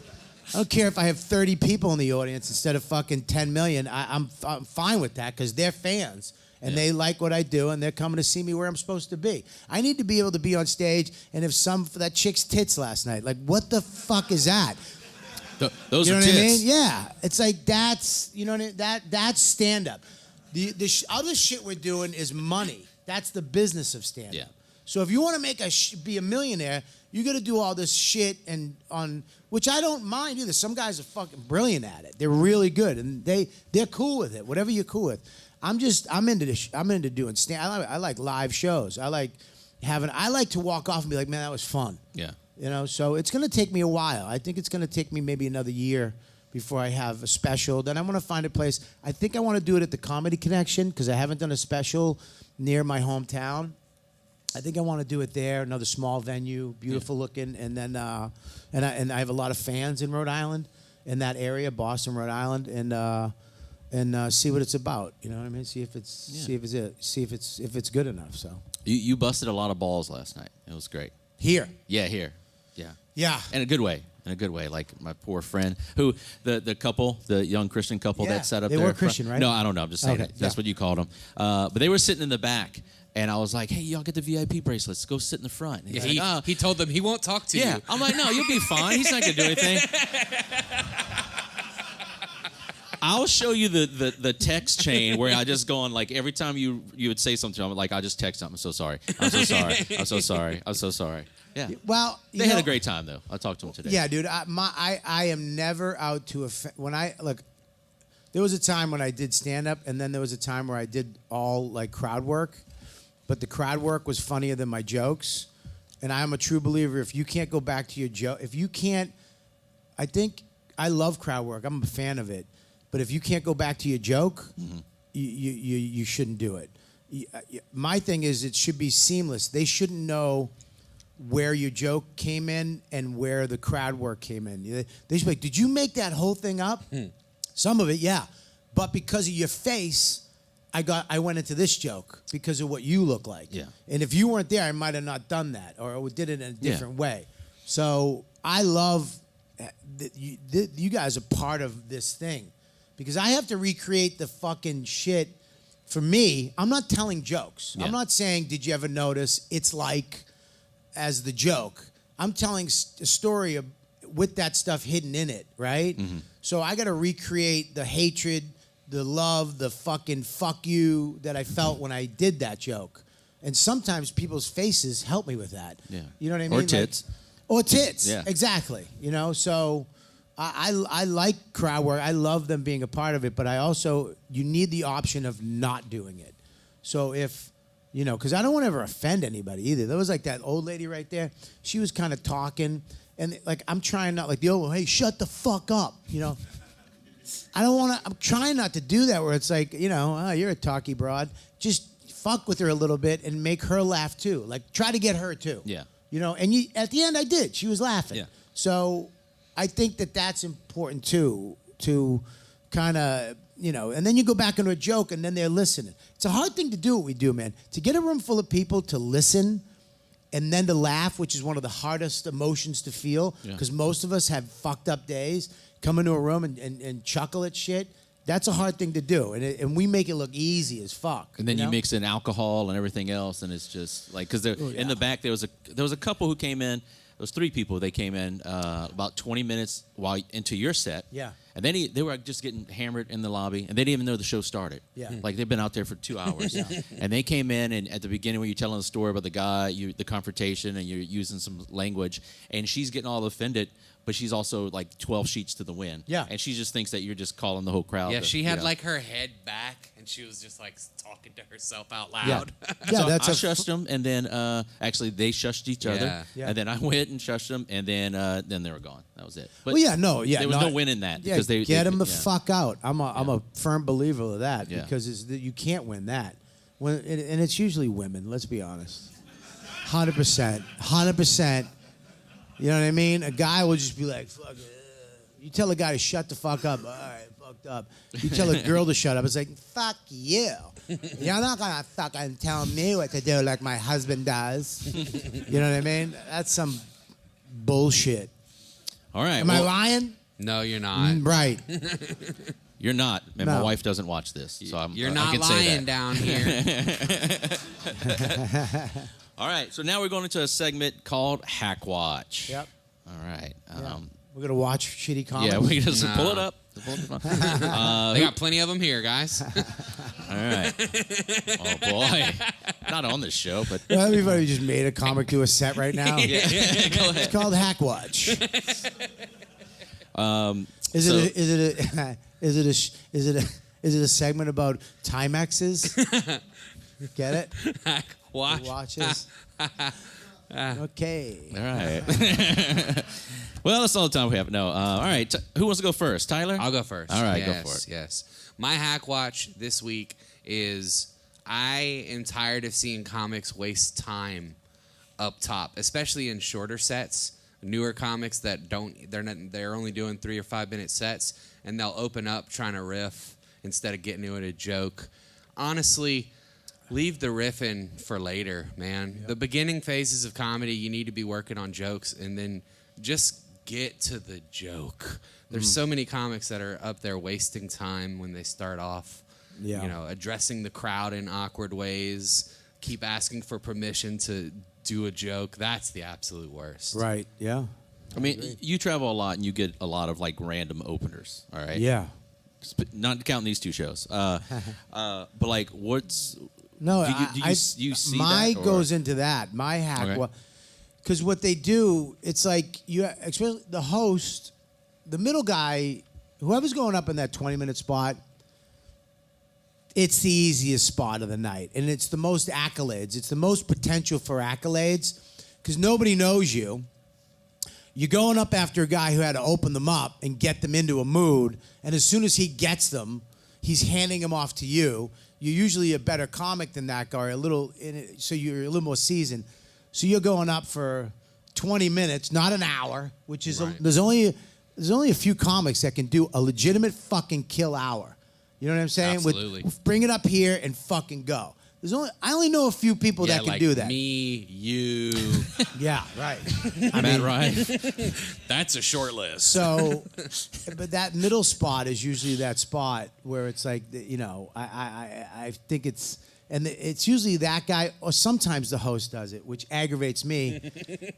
S3: I don't care if I have 30 people in the audience instead of fucking 10 million. I'm fine with that because they're fans. And they like what I do, and they're coming to see me where I'm supposed to be. I need to be able to be on stage, and if that chick's tits last night, like, what the fuck is that?
S1: Those
S3: you know
S1: are
S3: what
S1: tits.
S3: I mean? Yeah. It's like, that's, you know what I mean? That's stand-up. The other shit we're doing is money. That's the business of stand-up.
S1: Yeah.
S3: So if you want to be a millionaire, you got to do all this shit which I don't mind either. Some guys are fucking brilliant at it. They're really good, and they're cool with it. Whatever you're cool with. I'm into this. I'm into doing stand. I like live shows. I like to walk off and be like, man, that was fun.
S1: Yeah.
S3: So it's gonna take me a while. I think it's gonna take me maybe another year before I have a special. Then I want to find a place. I think I want to do it at the Comedy Connection because I haven't done a special near my hometown. I think I want to do it there, another small venue, beautiful looking, and then and I have a lot of fans in Rhode Island, in that area, Boston, Rhode Island, and see what it's about. You know what I mean? See if it's good enough. So
S1: You busted a lot of balls last night. It was great.
S3: Here.
S1: Yeah, here. Yeah.
S3: Yeah.
S1: In a good way. Like my poor friend who the couple, the young Christian couple that sat up
S3: they
S1: there.
S3: were Christian, right?
S1: No, I don't know. I'm just saying
S3: Okay,
S1: that's what you called them. But they were sitting in the back. And I was like, hey, y'all get the VIP bracelets. Go sit in the front. And he's like,
S2: he told them he won't talk to you.
S1: Yeah. I'm like, no, you'll be fine. He's not going to do anything. I'll show you the text chain where I just go on, like, every time you would say something, I'm like, I just text something. I'm so sorry. I'm so sorry. I'm so sorry. I'm so sorry. Yeah.
S3: Well,
S1: they had a great time, though. I talked to them today.
S3: Yeah, dude. I am never out to offend. There was a time when I did stand-up, and then there was a time where I did all, like, crowd work. But the crowd work was funnier than my jokes. And I'm a true believer, if you can't go back to your joke, I love crowd work. I'm a fan of it. But if you can't go back to your joke, you shouldn't do it. My thing is it should be seamless. They shouldn't know where your joke came in and where the crowd work came in. They should be like, did you make that whole thing up? Some of it, yeah. But because of your face, I went into this joke because of what you look like.
S1: Yeah.
S3: And if you weren't there, I might have not done that or did it in a different way. So I love that you guys are part of this thing because I have to recreate the fucking shit. For me, I'm not telling jokes.
S1: Yeah.
S3: I'm not saying, did you ever notice it's like as the joke. I'm telling a story with that stuff hidden in it, right? Mm-hmm. So I got to recreate the hatred, the love, the fucking fuck you that I felt when I did that joke. And sometimes people's faces help me with that.
S1: Yeah.
S3: You know what I mean?
S1: Or tits.
S3: Or tits.
S1: Yeah.
S3: Exactly. So I like crowd work. I love them being a part of it, but you need the option of not doing it. So if, because I don't want to ever offend anybody either. There was like that old lady right there. She was kind of talking, and like I'm trying not, like the old, hey, shut the fuck up, I don't want to, I'm trying not to do that where it's like, oh, you're a talky broad. Just fuck with her a little bit and make her laugh too. Like try to get her too.
S1: Yeah.
S3: And at the end I did. She was laughing.
S1: Yeah.
S3: So I think that's important too, to kind of, and then you go back into a joke and then they're listening. It's a hard thing to do what we do, man. To get a room full of people to listen and then to laugh, which is one of the hardest emotions to feel, because most of us have fucked up days, come into a room and chuckle at shit. That's a hard thing to do, and we make it look easy as fuck.
S1: And then you mix in alcohol and everything else, and it's just like, because in the back there was a couple who came in. those 3 people, they came in about 20 minutes while into your set.
S3: Yeah.
S1: And then they were just getting hammered in the lobby, and they didn't even know the show started.
S3: Yeah.
S1: Like, they've been out there for 2 hours. And they came in, and at the beginning when you're telling the story about the guy, the confrontation, and you're using some language, and she's getting all offended, but she's also like 12 sheets to the wind.
S3: Yeah.
S1: And she just thinks that you're just calling the whole crowd.
S2: Yeah, she had
S1: you know.
S2: like her head back, and she was just like talking to herself out
S3: Yeah.
S2: loud.
S3: Yeah,
S1: So
S3: that's
S1: I shushed them, and then actually they shushed each other,
S2: Yeah.
S3: Yeah.
S1: and then I went and shushed them, and then they were gone. That was it. But
S3: Well, yeah,
S1: there was no win in that
S3: Yeah,
S1: because they
S3: get them the
S1: yeah.
S3: fuck out. I'm a firm believer of that
S1: Yeah.
S3: because you can't win that. And it's usually women. Let's be honest. 100%. You know what I mean? A guy will just be like, fuck it. You tell a guy to shut the fuck up. All right, fucked up. You tell a girl to shut up. It's like, fuck you. You're not going to fucking tell me what to do like my husband does. You know what I mean? That's some bullshit.
S1: All right.
S3: Am I lying?
S2: No, you're not.
S3: Right.
S1: You're not, and
S3: No.
S1: my wife doesn't watch this, so
S2: You're
S1: I
S2: not
S1: can say
S2: lying
S1: that.
S2: down here.
S1: All right, so now we're going into a segment called Hack Watch.
S3: Yep.
S1: All right.
S3: We're going to watch shitty comedy.
S1: Yeah, we just
S2: No.
S1: pull it up.
S2: They got plenty of them here, guys.
S1: All right. Oh boy, not on this show, but
S3: Everybody just made a comic do a set right now.
S1: go ahead.
S3: It's called Hack Watch. Is it a segment about Timexes? Get it?
S2: Watch.
S3: Watches. Okay.
S1: All right. Well, that's all the time we have. No. All right. Who wants to go first? Tyler?
S2: I'll go first.
S1: All right,
S2: yes,
S1: go for it.
S2: Yes. My hack watch this week is I am tired of seeing comics waste time up top, especially in shorter sets. Newer comics that they're only doing 3 or 5 minute sets, and they'll open up trying to riff instead of getting into a joke. Honestly, leave the riffing for later, man. Yep. The beginning phases of comedy, you need to be working on jokes, and then just get to the joke. There's so many comics that are up there wasting time when they start off, addressing the crowd in awkward ways, keep asking for permission to do a joke. That's the absolute worst.
S3: Right. Yeah.
S1: I mean, you travel a lot and you get a lot of like random openers. All right.
S3: Yeah.
S1: Not counting these 2 shows. But like, what's
S3: No,
S1: do you see
S3: my
S1: that, or?
S3: goes into that. My hack,
S1: Okay.
S3: because what they do, it's like especially the host, the middle guy, whoever's going up in that 20-minute spot. It's the easiest spot of the night, and it's the most accolades. It's the most potential for accolades because nobody knows you. You're going up after a guy who had to open them up and get them into a mood, and as soon as he gets them, he's handing them off to you. You're usually a better comic than that guy, so you're a little more seasoned. So you're going up for 20 minutes, not an hour, which is
S2: Right.
S3: there's only a few comics that can do a legitimate fucking kill hour. You know what I'm saying?
S2: Absolutely.
S3: Bring it up here and fucking go. I only know a few people that can
S2: like
S3: do that.
S2: Me, you.
S3: Yeah, right.
S1: Matt Ryan?
S2: That's a short list.
S3: So, but that middle spot is usually that spot where it's like, I think it's usually that guy, or sometimes the host does it, which aggravates me.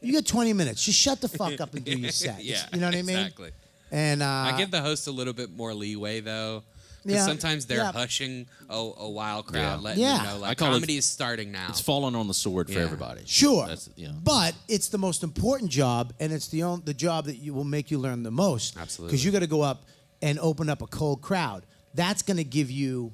S3: You got 20 minutes. Just shut the fuck up and do your set.
S2: Yeah,
S3: You know what I mean?
S2: Exactly.
S3: And
S2: I give the host a little bit more leeway, though. Because sometimes they're hushing a wild crowd, letting them know, like, comedy is starting now.
S1: It's falling on the sword for
S2: Yeah.
S1: everybody.
S3: Sure,
S1: That's,
S3: but it's the most important job, and it's the job that will make you learn the most.
S2: Absolutely.
S3: Because you got to go up and open up a cold crowd. That's going to give you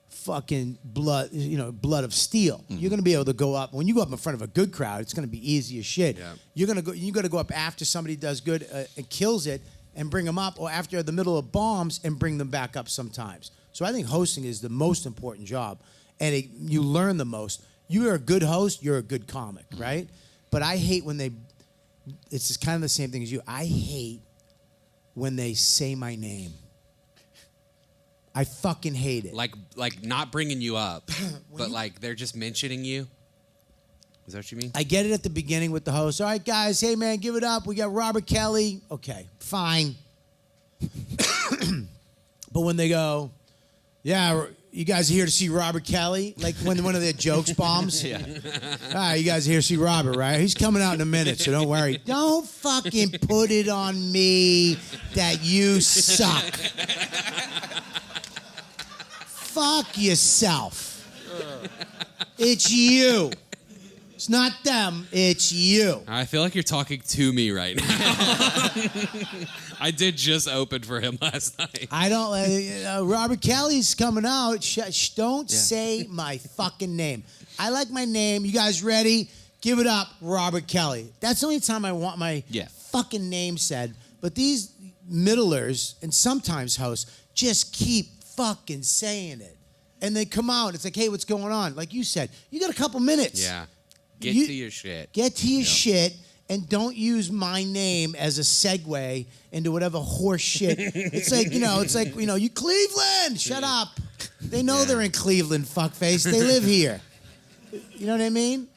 S3: fucking blood of steel.
S1: Mm-hmm.
S3: You're going to be able to go up. When you go up in front of a good crowd, it's going to be easy as shit.
S2: Yeah.
S3: You got to go up after somebody does good and kills it and bring them up, or after the middle of bombs and bring them back up sometimes. So I think hosting is the most important job, and you learn the most. You are a good host, you're a good comic, right? But I hate when it's just kind of the same thing as you. I hate when they say my name. I fucking hate it.
S2: like not bringing you up, but like they're just mentioning you. Is that what you mean?
S3: I get it at the beginning with the host. All right, guys, hey, man, give it up. We got Robert Kelly. Okay, fine. But when they go, yeah, you guys are here to see Robert Kelly? Like when one of their jokes bombs?
S1: Yeah.
S3: All right, you guys are here to see Robert, right? He's coming out in a minute, so don't worry. Don't fucking put it on me that you suck. Fuck yourself. It's you. It's not them, it's you.
S2: I feel like you're talking to me right now. I did just open for him last night.
S3: I don't. Robert Kelly's coming out. Don't say my fucking name. I like my name. You guys ready? Give it up, Robert Kelly. That's the only time I want my fucking name said. But these middlers and sometimes hosts just keep fucking saying it. And they come out. It's like, hey, what's going on? Like you said, you got a couple minutes.
S2: Yeah. Get to your shit.
S3: Get to your shit, and don't use my name as a segue into whatever horse shit. It's like, you Cleveland. Shut up. They know they're in Cleveland, fuckface. They live here. You know what I mean?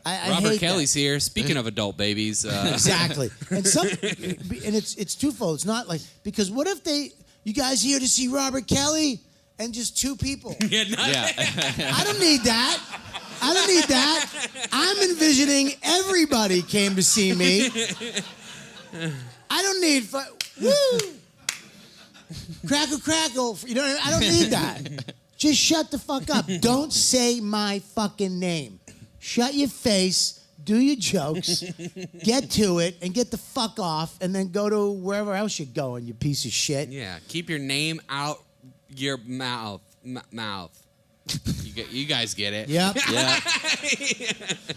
S2: Robert Kelly's here. Speaking of adult babies.
S3: Exactly. And it's twofold. It's not like, because what if you guys here to see Robert Kelly and just two people? I don't need that. I don't need that. I'm envisioning everybody came to see me. I don't need woo. Crackle. You know what I mean? I don't need that. Just shut the fuck up. Don't say my fucking name. Shut your face, do your jokes, get to it, and get the fuck off, and then go to wherever else you're going, you piece of shit.
S2: Yeah, keep your name out your mouth. You guys get it.
S3: Yep.
S1: Yeah.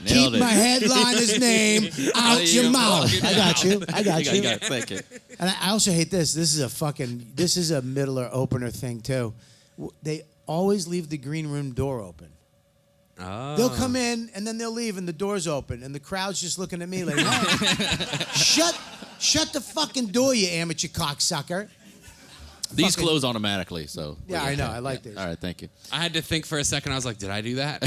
S3: Keep my headliner's name out your mouth. I got you.
S1: You got to think it.
S3: And I also hate this. This is a middler opener thing, too. They always leave the green room door open.
S2: Oh.
S3: They'll come in, and then they'll leave, and the door's open, and the crowd's just looking at me like, hey, shut the fucking door, you amateur cocksucker.
S1: These close automatically, so.
S3: Yeah, I know. I like this.
S1: All right, thank you.
S2: I had to think for a second. I was like, did I do that?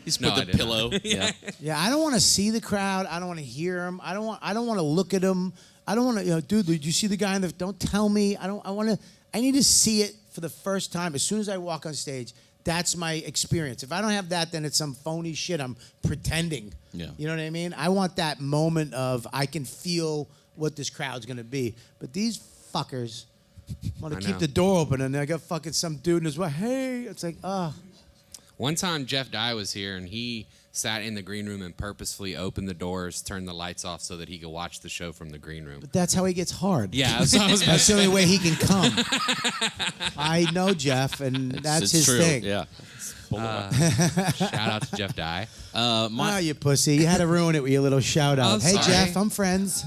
S1: He's put the pillow. Yeah.
S3: Yeah, I don't want to see the crowd. I don't want to hear them. I don't want to look at them. I don't want to, dude, did you see the guy in the, don't tell me. I need to see it for the first time. As soon as I walk on stage, that's my experience. If I don't have that, then it's some phony shit. I'm pretending.
S1: Yeah.
S3: You know what I mean? I want that moment of I can feel what this crowd's going to be. But these fuckers want to keep the door open, and I got fucking some dude in his way. Hey, it's like,
S2: One time Jeff Dye was here, and he sat in the green room and purposefully opened the doors, turned the lights off so that he could watch the show from the green room.
S3: But that's how he gets hard.
S2: Yeah, that's
S3: the only way he can come. I know Jeff, and that's his
S1: true.
S3: thing.
S1: Yeah.
S2: Shout out to Jeff Dye.
S3: You pussy. You had to ruin it with your little shout out.
S2: Oh,
S3: hey,
S2: sorry.
S3: Jeff, I'm friends.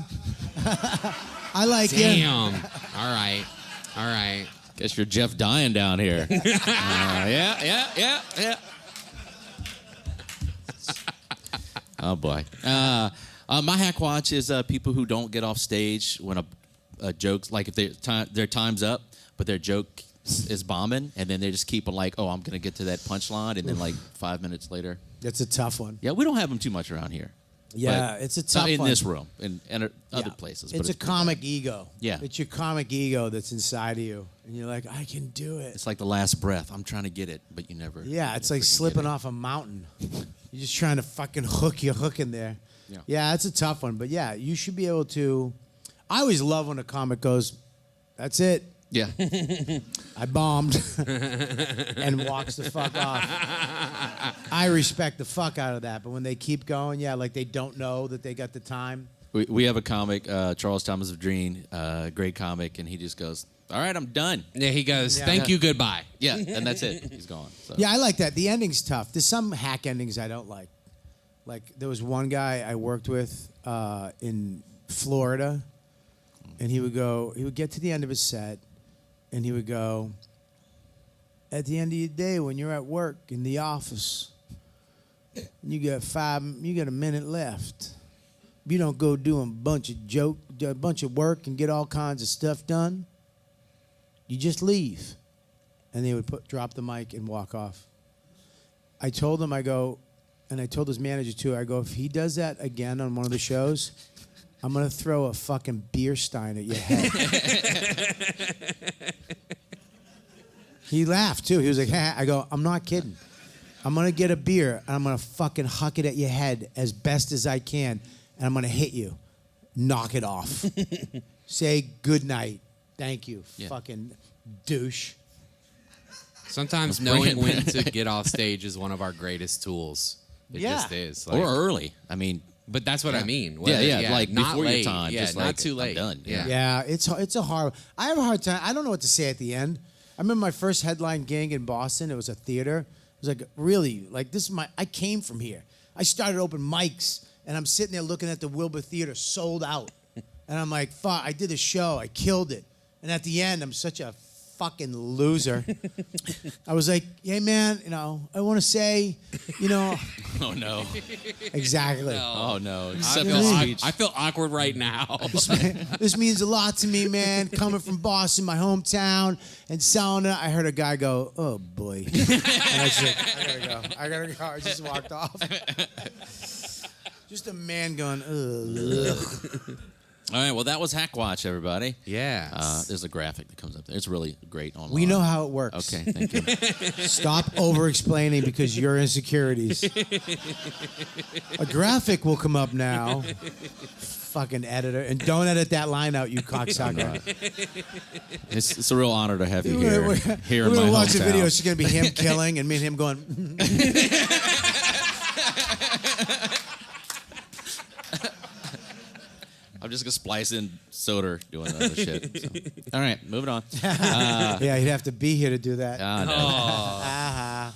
S3: I like you.
S2: Damn. All right.
S1: Guess you're Jeff dying down here. Yeah. Oh, boy. My hack watch is people who don't get off stage when a joke's, like if their time's up, but their joke is bombing, and then they just keep on like, oh, I'm going to get to that punchline, and then like 5 minutes later.
S3: That's a tough one.
S1: Yeah, we don't have them too much around here.
S3: Yeah, it's a tough one.
S1: In this room and other places.
S3: It's a comic ego.
S1: Yeah.
S3: It's your comic ego that's inside of you. And you're like, I can do it.
S1: It's like the last breath. I'm trying to get it, but you never.
S3: Yeah, it's like slipping off a mountain. You're just trying to fucking hook your hook in there. Yeah, it's a tough one. But yeah, you should be able to. I always love when a comic goes, that's it.
S1: Yeah.
S3: I bombed and walks the fuck off. I respect the fuck out of that. But when they keep going, like they don't know that they got the time.
S1: We have a comic, Charles Thomas of Dreen, great comic, and he just goes, all right, I'm done.
S2: Yeah, he goes, thank you, goodbye.
S1: Yeah, and that's it. He's gone. So.
S3: Yeah, I like that. The ending's tough. There's some hack endings I don't like. Like, there was one guy I worked with in Florida, and he would get to the end of his set, and he would go, at the end of your day, when you're at work in the office, and you got a minute left. You don't go do a bunch of work and get all kinds of stuff done. You just leave. And they would drop the mic and walk off. I told him, and I told his manager too, if he does that again on one of the shows, I'm going to throw a fucking beer stein at your head. He laughed too. He was like, "Hey," I go, "I'm not kidding. I'm gonna get a beer and I'm gonna fucking huck it at your head as best as I can, and I'm gonna hit you. Knock it off. Say good night. Thank you, fucking douche."
S2: Sometimes knowing when to get off stage is one of our greatest tools. It just is.
S1: Or early. I mean,
S2: but that's what I mean.
S1: Like
S2: not
S1: before
S2: late.
S1: your time.
S2: Yeah,
S1: just
S2: not
S1: like,
S2: too late.
S1: I'm done.
S3: Yeah, it's a hard. I have a hard time. I don't know what to say at the end. I remember my first headline gig in Boston. It was a theater. It was like, really, like this is my. I came from here. I started open mics, and I'm sitting there looking at the Wilbur Theater sold out, and I'm like, fuck. I did a show. I killed it, and at the end, I'm such a fucking loser. I was like, hey man, I want to say,
S1: Oh no.
S3: exactly.
S1: Oh no.
S2: I feel awkward right now.
S3: This means a lot to me, man. Coming from Boston, my hometown, and selling it. I heard a guy go, "Oh boy," and I said, "I gotta go." I just walked off. Just a man going, "Ugh."
S1: All right, well, that was Hack Watch, everybody.
S2: Yeah.
S1: There's a graphic that comes up there. It's really great online.
S3: We know how it works.
S1: Okay, thank you.
S3: Stop over-explaining because your insecurities. A graphic will come up now. Fucking editor. And don't edit that line out, you cocksucker.
S1: It's a real honor to have you here in my
S3: We're going to watch a
S1: hometown.
S3: video. It's going to be him killing and me and him going...
S1: I'm just going to splice in Soder doing other shit. So. All right, moving on.
S3: Yeah, he'd have to be here to do that.
S1: No.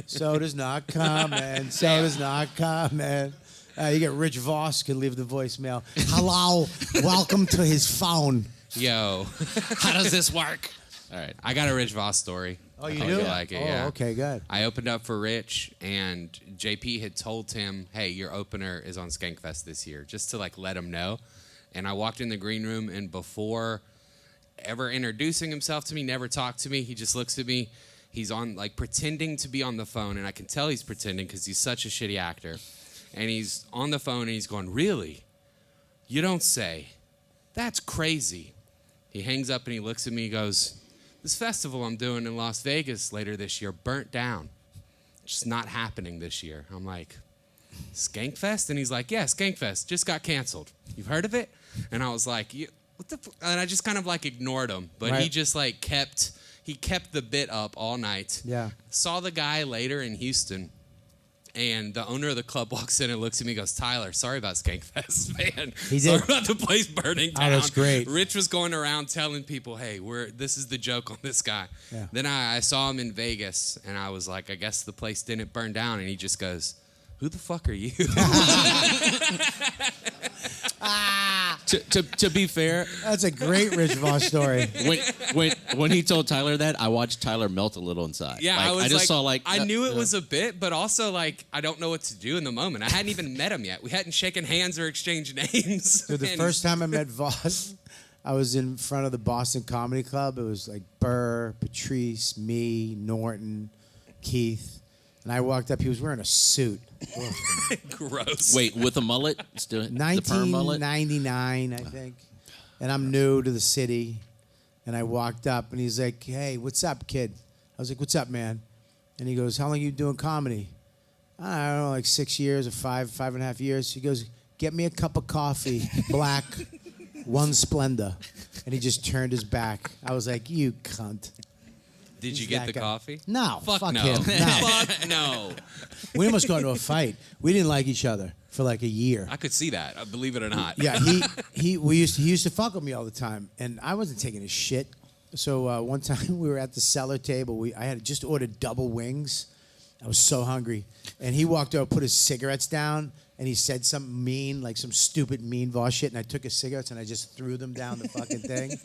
S3: Soda's not coming. Soda's not coming. You get Rich Voss can leave the voicemail. Hello, welcome to his phone.
S2: Yo.
S1: How does this work? All right.
S2: I got a Rich Voss story.
S3: Oh, you
S2: I
S3: do?
S2: hope you like it, yeah.
S3: Okay, good.
S2: I opened up for Rich, and JP had told him, hey, your opener is on Skankfest this year, just to, let him know. And I walked in the green room, and before ever introducing himself to me, never talked to me, he just looks at me. He's on, pretending to be on the phone, and I can tell he's pretending because he's such a shitty actor. And he's on the phone, and he's going, really? You don't say. That's crazy. He hangs up, and he looks at me, he goes, this festival I'm doing in Las Vegas later this year burnt down. It's just not happening this year. I'm like, Skankfest? And he's like, yeah, Skankfest just got canceled. You've heard of it? And I was like, what the and I just kind of ignored him. But
S3: Right.
S2: he just kept the bit up all night.
S3: Yeah.
S2: Saw the guy later in Houston. And the owner of the club walks in and looks at me and goes, Tyler, sorry about Skankfest, man.
S3: He did.
S2: Sorry about the place burning down.
S3: Oh, that's great.
S2: Rich was going around telling people, hey, this is the joke on this guy.
S3: Yeah.
S2: Then I saw him in Vegas, and I was like, I guess the place didn't burn down. And he just goes, who the fuck are you?
S1: To be fair,
S3: That's a great Rich Voss story.
S1: when he told Tyler that, I watched Tyler melt a little inside.
S2: Yeah,
S1: I just saw
S2: I knew it was a bit, but also I don't know what to do in the moment. I hadn't even met him yet. We hadn't shaken hands or exchanged names.
S3: So the
S2: And
S3: first time I met Voss, I was in front of the Boston Comedy Club. It was Burr, Patrice, me, Norton, Keith. And I walked up. He was wearing a suit.
S2: gross.
S1: Wait, with a mullet? Still the perm mullet?
S3: 1999, I think. And I'm new to the city. And I walked up, and he's like, hey, what's up, kid? I was like, what's up, man? And he goes, how long you doing comedy? I don't know, 6 years or 5.5 years. He goes, get me a cup of coffee, black, one Splenda. And he just turned his back. I was like, you cunt.
S2: Did you
S3: Who's
S2: get
S3: that
S2: the
S3: guy?
S2: coffee?
S3: No,
S2: Fuck
S3: fuck
S2: no.
S3: him. No.
S2: Fuck no.
S3: We almost got into a fight. We didn't like each other for a year.
S2: I could see that, believe it or not.
S3: Yeah, he used to fuck with me all the time, and I wasn't taking his shit. So one time we were at the cellar table. I had just ordered double wings. I was so hungry, and he walked over, put his cigarettes down, and he said something mean, some stupid mean Voss shit, and I took his cigarettes and I just threw them down the fucking thing.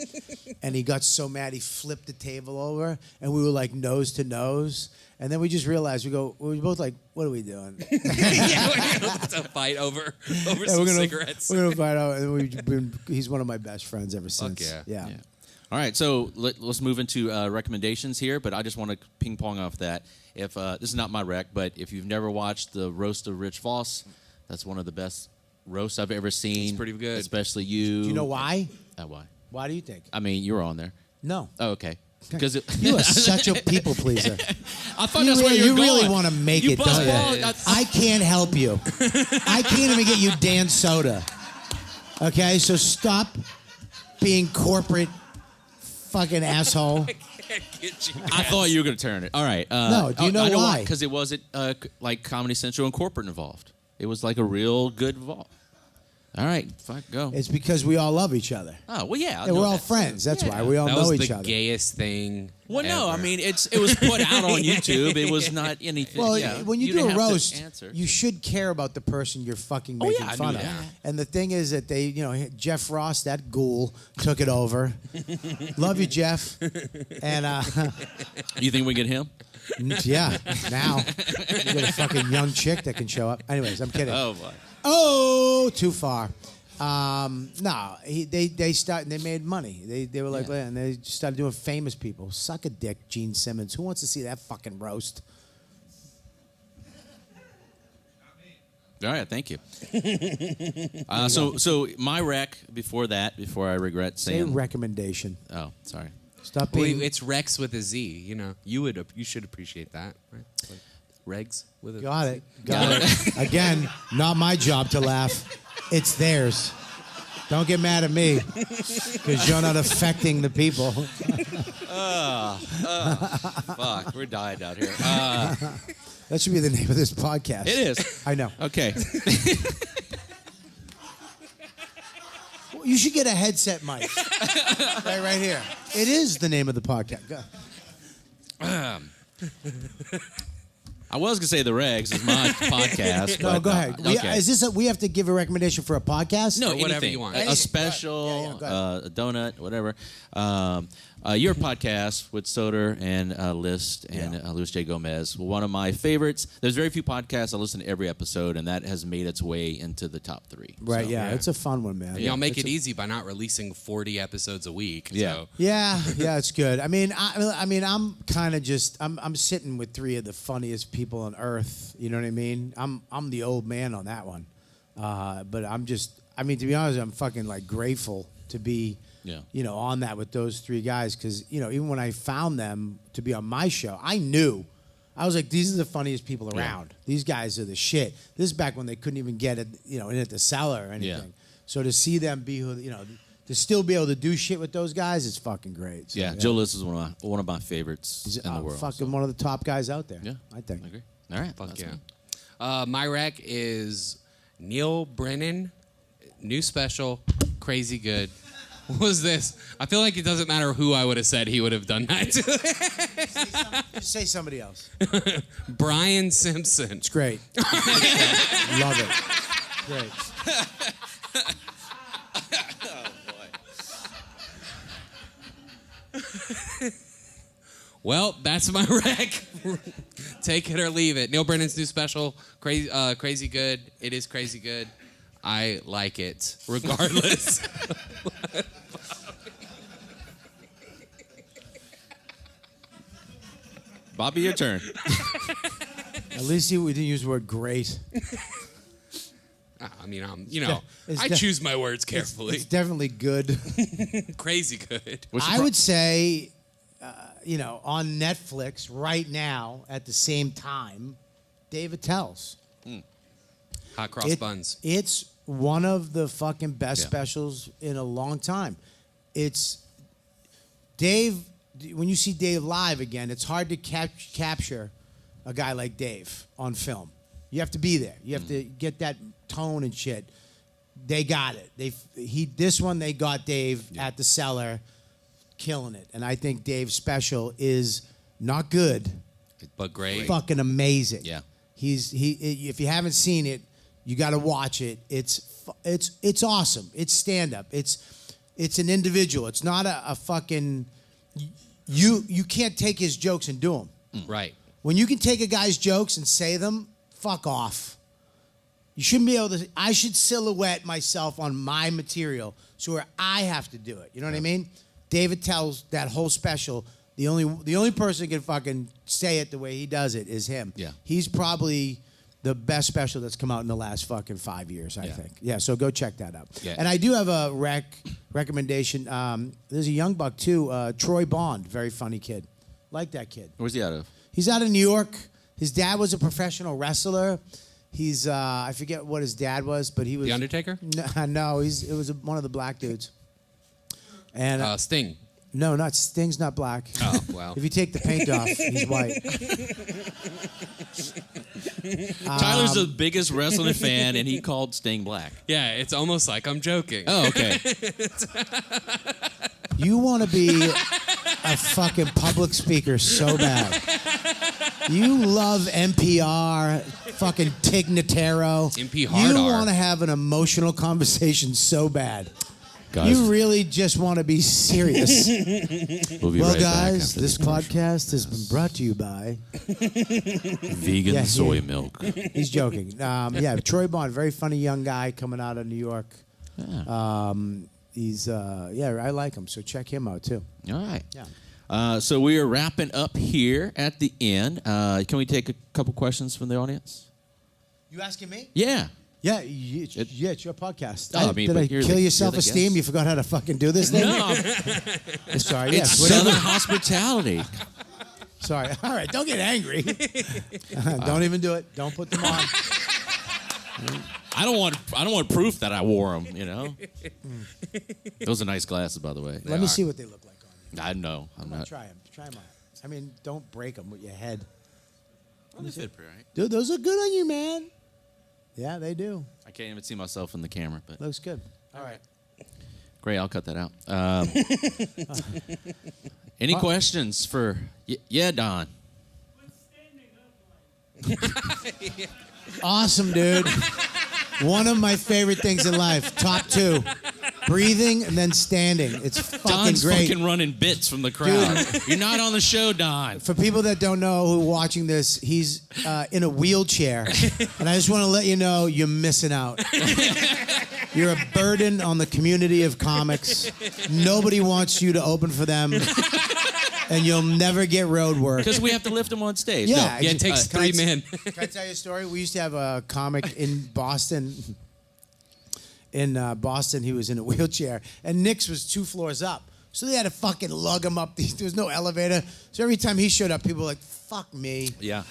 S3: And he got so mad he flipped the table over, and we were nose to nose. And then we just realized, we were both what are we doing?
S2: Yeah, we're going to fight over some cigarettes.
S3: We're gonna fight out, and he's one of my best friends ever since.
S2: yeah.
S1: All right, so let's move into recommendations here, but I just want to ping pong off that. If this is not my rec, but if you've never watched the roast of Rich Voss, that's one of the best roasts I've ever seen.
S2: It's pretty good.
S1: Especially you.
S3: Do you know why?
S1: Why?
S3: Why do you think?
S1: I mean, you were on there.
S3: No.
S1: Oh, okay. Because
S3: You are such a people pleaser.
S1: I thought that's where you
S3: really want to make it, don't you?
S1: buzzball.
S3: I can't help you. I can't even get you Dan Soda. Okay, so stop being corporate fucking asshole.
S1: I thought you were going to turn it. All right.
S3: No, do you know why?
S1: Because it wasn't like Comedy Central and corporate involved. It was like a real good involved. All right, fuck, go.
S3: It's because we all love each other.
S1: Oh, well, yeah.
S3: Yeah, we're all friends. That's why. We all know each other.
S2: That was the gayest thing
S1: Well, no,
S2: ever.
S1: I mean, it was put out on YouTube. It was not anything.
S3: Well,
S1: yeah,
S3: when you do
S1: didn't
S3: a
S1: have to
S3: roast,
S1: answer.
S3: you should care about the person you're fucking
S1: Oh,
S3: making
S1: yeah, I
S3: fun
S1: knew
S3: of.
S1: that.
S3: And the thing is that they, Jeff Ross, that ghoul, took it over. Love you, Jeff. And
S1: You think we get him?
S3: yeah, now you got a fucking young chick that can show up. Anyways, I'm kidding.
S1: Oh, boy.
S3: Oh, too far. No, they made money. They were like, and they started doing famous people. Suck a dick, Gene Simmons. Who wants to see that fucking roast?
S1: All right, thank you. So my rec before I regret
S3: Say
S1: saying.
S3: recommendation.
S1: Oh, sorry.
S3: Stop
S2: Well,
S3: being.
S2: it's Rex with a Z. You should appreciate that, right? Like Regs with a
S3: Got
S2: Z.
S3: it. Got it. Again, not my job to laugh. It's theirs. Don't get mad at me because you're not affecting the people.
S1: Fuck, we're dying out here.
S3: That should be the name of this podcast.
S1: It is.
S3: I know.
S1: Okay.
S3: You should get a headset mic. right here. It is the name of the podcast. Go.
S1: I was gonna say the regs is my podcast.
S3: No,
S1: but,
S3: go ahead.
S1: Okay.
S3: We have to give a recommendation for a podcast?
S1: No,
S2: whatever
S1: anything.
S2: you want.
S1: A special,
S3: Yeah, go ahead.
S1: a donut, whatever. Your podcast with Soder and List and Luis J. Gomez. One of my favorites. There's very few podcasts. I listen to every episode, and that has made its way into the top 3.
S3: Right,
S1: So,
S3: yeah. It's a fun one, man.
S2: Y'all make
S3: It's
S2: it easy by not releasing 40 episodes a week.
S1: Yeah.
S2: So.
S3: Yeah, it's good. I mean, I'm kind of just I'm sitting with 3 of the funniest people on earth. You know what I mean? I'm the old man on that one, but to be honest, I'm fucking like grateful to be, on that with those 3 guys because even when I found them to be on my show, I was like, these are the funniest people around. These guys are the shit. This is back when they couldn't even get it, in at the cellar or anything.
S1: Yeah.
S3: So to see them be who, to still be able to do shit with those guys, it's fucking great. So,
S1: yeah, Joe List is one of my favorites
S3: He's
S1: in the world.
S3: fucking one of the top guys out there.
S1: Yeah,
S3: I think.
S1: I agree. All right,
S2: Fuck
S1: that's
S2: yeah.
S1: me.
S2: My rec is Neil Brennan, new special, crazy good. What was this? I feel like it doesn't matter who I would have said, he would have done that.
S3: Say somebody else.
S2: Brian Simpson.
S3: It's great. Love it. Great.
S2: Well, that's my rec. Take it or leave it. Neil Brennan's new special, crazy good. It is crazy good. I like it, regardless.
S1: Bobby, your turn.
S3: At least we didn't use the word great.
S2: I mean,
S3: It's
S2: I choose my words carefully.
S3: It's definitely good.
S2: Crazy good.
S3: I would say, on Netflix right now at the same time, David Tells.
S2: Hot cross buns.
S3: It's one of the fucking best
S1: Yeah.
S3: specials in a long time. It's Dave. When you see Dave live again, it's hard to capture a guy like Dave on film. You have to be there. You have to get that tone and shit. They got it. This one they got Dave at the Cellar, killing it. And I think Dave's special is not good,
S2: But great.
S3: fucking amazing.
S1: Yeah.
S3: If you haven't seen it, you got to watch it. It's awesome. It's stand up. It's an individual. It's not a fucking. You can't take his jokes and do them.
S2: Right.
S3: When you can take a guy's jokes and say them, fuck off. You shouldn't be able to. I should silhouette myself on my material so where I have to do it. You know what I mean? David Tells that whole special. The only person who can fucking say it the way he does it is him.
S1: Yeah.
S3: He's probably the best special that's come out in the last fucking 5 years, I think. Yeah, so go check that out.
S1: Yeah.
S3: And I do have a recommendation. There's a young buck, too, Troy Bond, very funny kid. Like that kid.
S1: Where's he out of?
S3: He's out of New York. His dad was a professional wrestler. He's, I forget what his dad was, but he was...
S2: The Undertaker?
S3: No, it was one of the black dudes. And
S2: Sting.
S3: No, Sting's not black.
S2: Oh, well.
S3: If you take the paint off, he's white.
S1: Tyler's the biggest wrestling fan, and he called Sting black.
S2: Yeah, it's almost like I'm joking.
S1: Oh, okay.
S3: You want to be a fucking public speaker so bad. You love NPR, fucking Tig Notaro.
S2: NP Hard
S3: You
S2: R.
S3: want to have an emotional conversation so bad.
S1: Guys,
S3: You really just want to be serious.
S1: we'll be
S3: Well,
S1: right back
S3: guys,
S1: after
S3: this
S1: commercial.
S3: podcast has been brought to you by...
S1: Vegan
S3: Yeah,
S1: soy milk.
S3: He's joking. Yeah, Troy Bond, very funny young guy coming out of New York.
S1: Yeah.
S3: He's, I like him, so check him out, too.
S1: All right.
S3: Yeah.
S1: So we are wrapping up here at the end. Can we take a couple questions from the audience?
S3: You asking me?
S1: Yeah.
S3: Yeah, it's your podcast.
S1: Oh, I mean,
S3: Did
S1: but
S3: I
S1: you're
S3: kill
S1: the-
S3: your
S1: you're the
S3: self-esteem?
S1: guest.
S3: You forgot how to fucking do this thing?
S1: No,
S3: Sorry,
S1: it's
S3: yes. whatever.
S1: Southern hospitality.
S3: Sorry. All right, don't get angry. Don't even do it. Don't put them on.
S1: I don't want proof that I wore them. You know. Those are nice glasses, by the way.
S3: Let me see what they look like on you.
S1: I know. I'm not.
S3: Try them. Try them on. I mean, don't break them with your head.
S1: They fit pretty right.
S3: Dude, those look good on you, man. Yeah, they do.
S1: I can't even see myself in the camera, but
S3: Looks good. All right.
S1: great. I'll cut that out. Any questions for? Yeah, Don.
S3: Awesome, dude. One of my favorite things in life. Top 2. Breathing and then standing. It's fucking
S1: Don's
S3: great.
S1: fucking running bits from the crowd. You're not on the show, Don.
S3: For people that don't know who are watching this, he's in a wheelchair. And I just want to let you know you're missing out. You're a burden on the community of comics. Nobody wants you to open for them. And you'll never get road work.
S1: Because we have to lift him on stage.
S3: Yeah,
S1: No,
S2: Yeah, it takes
S3: Can I
S2: 3 men.
S3: Can I tell you a story? We used to have a comic in Boston. In Boston, he was in a wheelchair, and Nick's was 2 floors up. So they had to fucking lug him up. There was no elevator. So every time he showed up, people were like, fuck me.
S1: Yeah.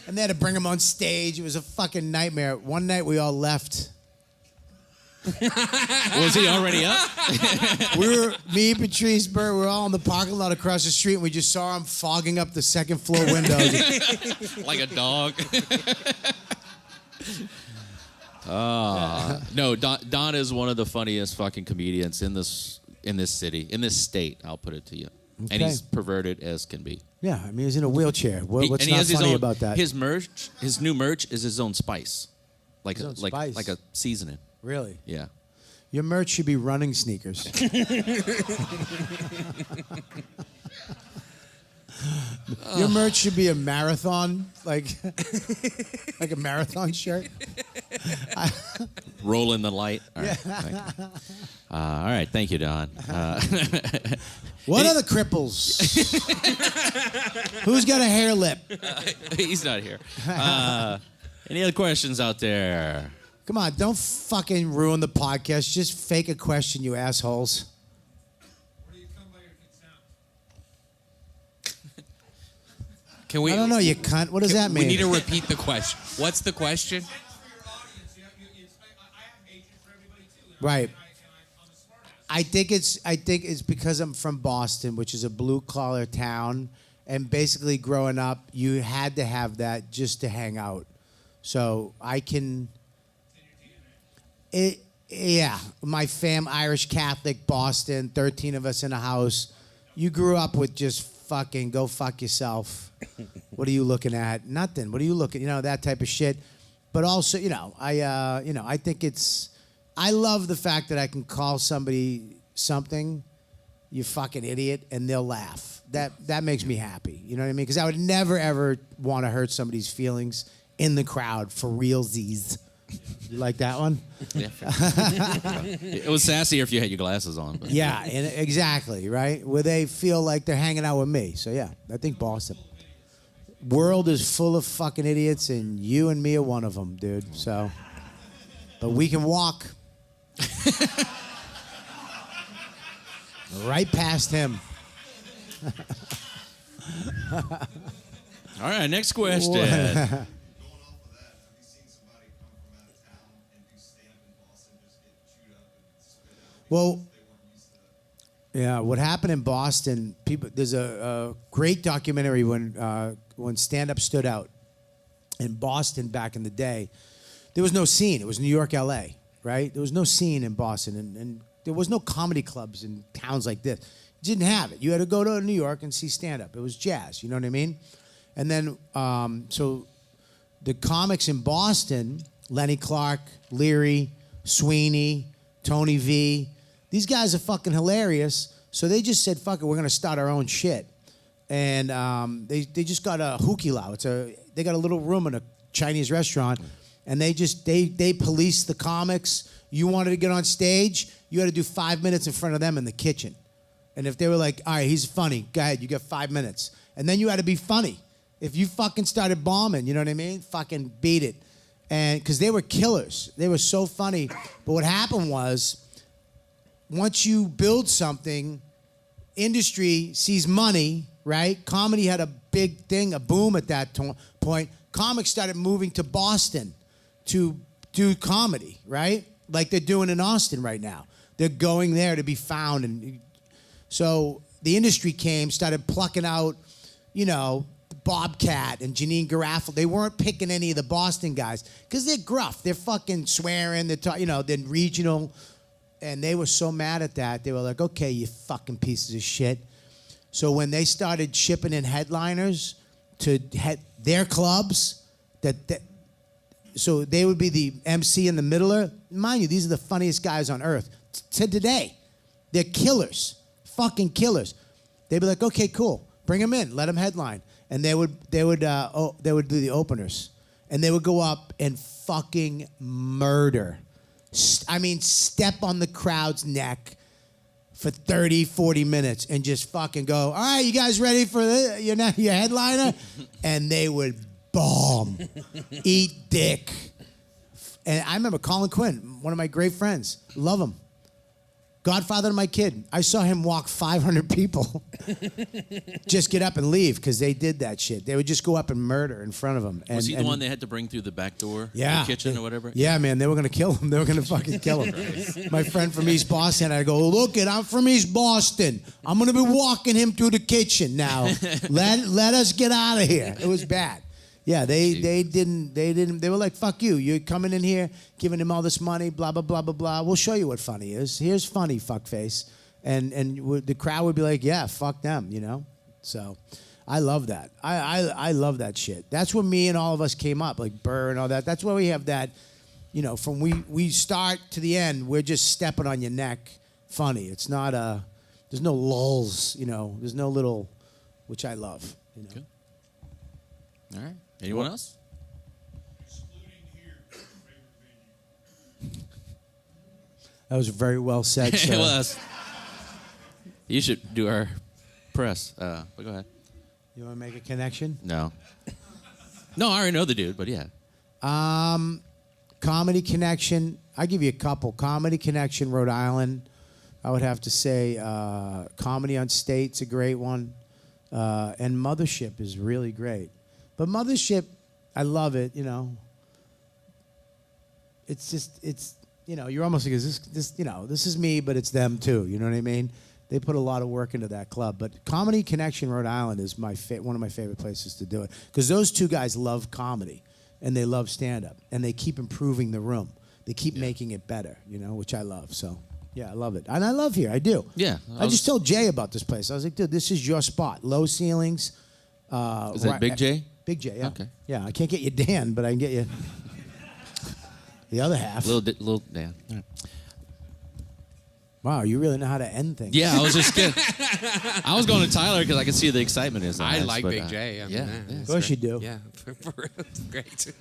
S3: And they had to bring him on stage. It was a fucking nightmare. One night we all left.
S1: Was he already up?
S3: Me, Patrice, Bert, we were all in the parking lot across the street, and we just saw him fogging up the second floor windows.
S1: Like a dog. No, Don is one of the funniest fucking comedians in this city, in this state. I'll put it to you. And
S3: Okay.
S1: he's perverted as can be.
S3: Yeah, I mean, he's in a wheelchair. What's
S1: And he
S3: not
S1: has his
S3: funny
S1: own,
S3: about that?
S1: His merch, his new merch is his own spice, like
S3: His own
S1: like
S3: spice.
S1: like a seasoning.
S3: Really?
S1: Yeah.
S3: Your merch should be running sneakers. Your merch should be a marathon, like a marathon shirt.
S1: Roll in the light. All right. Thank you. All right. Thank you, Don.
S3: What are the cripples? Who's got a hair lip?
S1: He's not here. Any other questions out there?
S3: Come on, don't fucking ruin the podcast. Just fake a question, you assholes.
S4: Where do you come by your consent?
S2: Can we?
S3: I don't know, you cunt. What does that mean?
S2: We need to repeat the question. What's the question?
S4: For your audience, you expect, I have agents for everybody too.
S3: Right.
S4: I'm a smart ass.
S3: I think it's because I'm from Boston, which is a blue collar town, and basically growing up, you had to have that just to hang out. So I can. My Irish Catholic, Boston, 13 of us in a house. You grew up with just fucking go fuck yourself. What are you looking at? Nothing. What are you looking? That type of shit. But also, I think I love the fact that I can call somebody something, you fucking idiot, and they'll laugh. That makes me happy. You know what I mean? Because I would never ever want to hurt somebody's feelings in the crowd for realsies. You like that one?
S1: Yeah. It was sassier if you had your glasses on. But.
S3: Yeah, exactly, right? Where they feel like they're hanging out with me. So, yeah, I think Boston. world is full of fucking idiots, and you and me are one of them, dude. So, but we can walk right past him.
S1: All right, next question.
S4: Going off of that, have you seen somebody come from out of town and do stand-up in Boston, just get chewed up and spit out?
S3: Well,
S4: They weren't used to that.
S3: yeah, what happened in Boston? There's a great documentary when stand-up stood out in Boston back in the day. There was no scene. It was New York, L.A., right? There was no scene in Boston, and there was no comedy clubs in towns like this. You didn't have it. You had to go to New York and see stand-up. It was jazz. You know what I mean? And then, so the comics in Boston, Lenny Clark, Leary, Sweeney, Tony V, these guys are fucking hilarious. So they just said, fuck it, we're going to start our own shit. And they just got a hukilau. They got a little room in a Chinese restaurant, and they police the comics. You wanted to get on stage, you had to do 5 minutes in front of them in the kitchen. And if they were like, all right, he's funny, go ahead, you got 5 minutes. And then you had to be funny. If you fucking started bombing, you know what I mean? Fucking beat it. And because they were killers. They were so funny. But what happened was, once you build something, industry sees money, right? Comedy had a big thing, a boom at that point. Comics started moving to Boston to do comedy, right? Like they're doing in Austin right now. They're going there to be found. And so the industry started plucking out, Bobcat and Janine Garofalo. They weren't picking any of the Boston guys because they're gruff. They're fucking swearing. They're regional. And they were so mad at that. They were like, okay, you fucking pieces of shit. So when they started shipping in headliners to their clubs, so they would be the MC and the middler. Mind you, these are the funniest guys on earth. To today, they're killers, fucking killers. They'd be like, okay, cool, bring them in, let them headline, and they would do the openers, and they would go up and fucking murder. Step on the crowd's neck for 30, 40 minutes and just fucking go, all right, you guys ready for your headliner? And they would bomb, eat dick. And I remember Colin Quinn, one of my great friends, love him. Godfather to my kid. I saw him walk 500 people, just get up and leave because they did that shit. They would just go up and murder in front of him.
S1: Was he the one they had to bring through the back door?
S3: Yeah.
S1: The kitchen or whatever?
S3: Yeah, man, they were going to kill him. They were going to fucking kill him. My friend from East Boston, I go, look it, I'm from East Boston. I'm going to be walking him through the kitchen now. Let us get out of here. It was bad. Yeah, they were like, fuck you. You're coming in here, giving him all this money, blah, blah, blah, blah, blah. We'll show you what funny is. Here's funny, fuckface. And the crowd would be like, yeah, fuck them, So I love that. I love that shit. That's where me and all of us came up, like Burr and all that. That's where we have that, from we start to the end, we're just stepping on your neck funny. It's not there's no lulls, there's no little, which I love,
S1: Good. All right. Anyone else?
S4: Excluding here, favorite venue.
S3: That was very well said, sir.
S1: It was. You should do our press. But go ahead.
S3: You want to make a connection?
S1: No. No, I already know the dude, but yeah.
S3: Comedy Connection. I give you a couple. Comedy Connection, Rhode Island. I would have to say Comedy on State's a great one. And Mothership is really great. But Mothership, I love it, It's just, you're almost like, this is me, but it's them too, you know what I mean? They put a lot of work into that club. But Comedy Connection, Rhode Island is one of my favorite places to do it. Because those two guys love comedy, and they love stand-up, and they keep improving the room. They keep making it better, which I love. So, yeah, I love it. And I love here, I do.
S1: Yeah.
S3: I just told Jay about this place. I was like, dude, this is your spot. Low ceilings.
S1: Is that Big J?
S3: Big J, yeah.
S1: Okay.
S3: Yeah, I can't get you Dan, but I can get you the other half.
S1: Little Dan. All right.
S3: Wow, you really know how to end things.
S1: Yeah, I was just kidding. I was going to Tyler because I could see the excitement in his eyes.
S2: I like
S1: but,
S2: Big J.
S1: Yeah.
S3: Of course you do.
S2: Yeah, for real, it's great.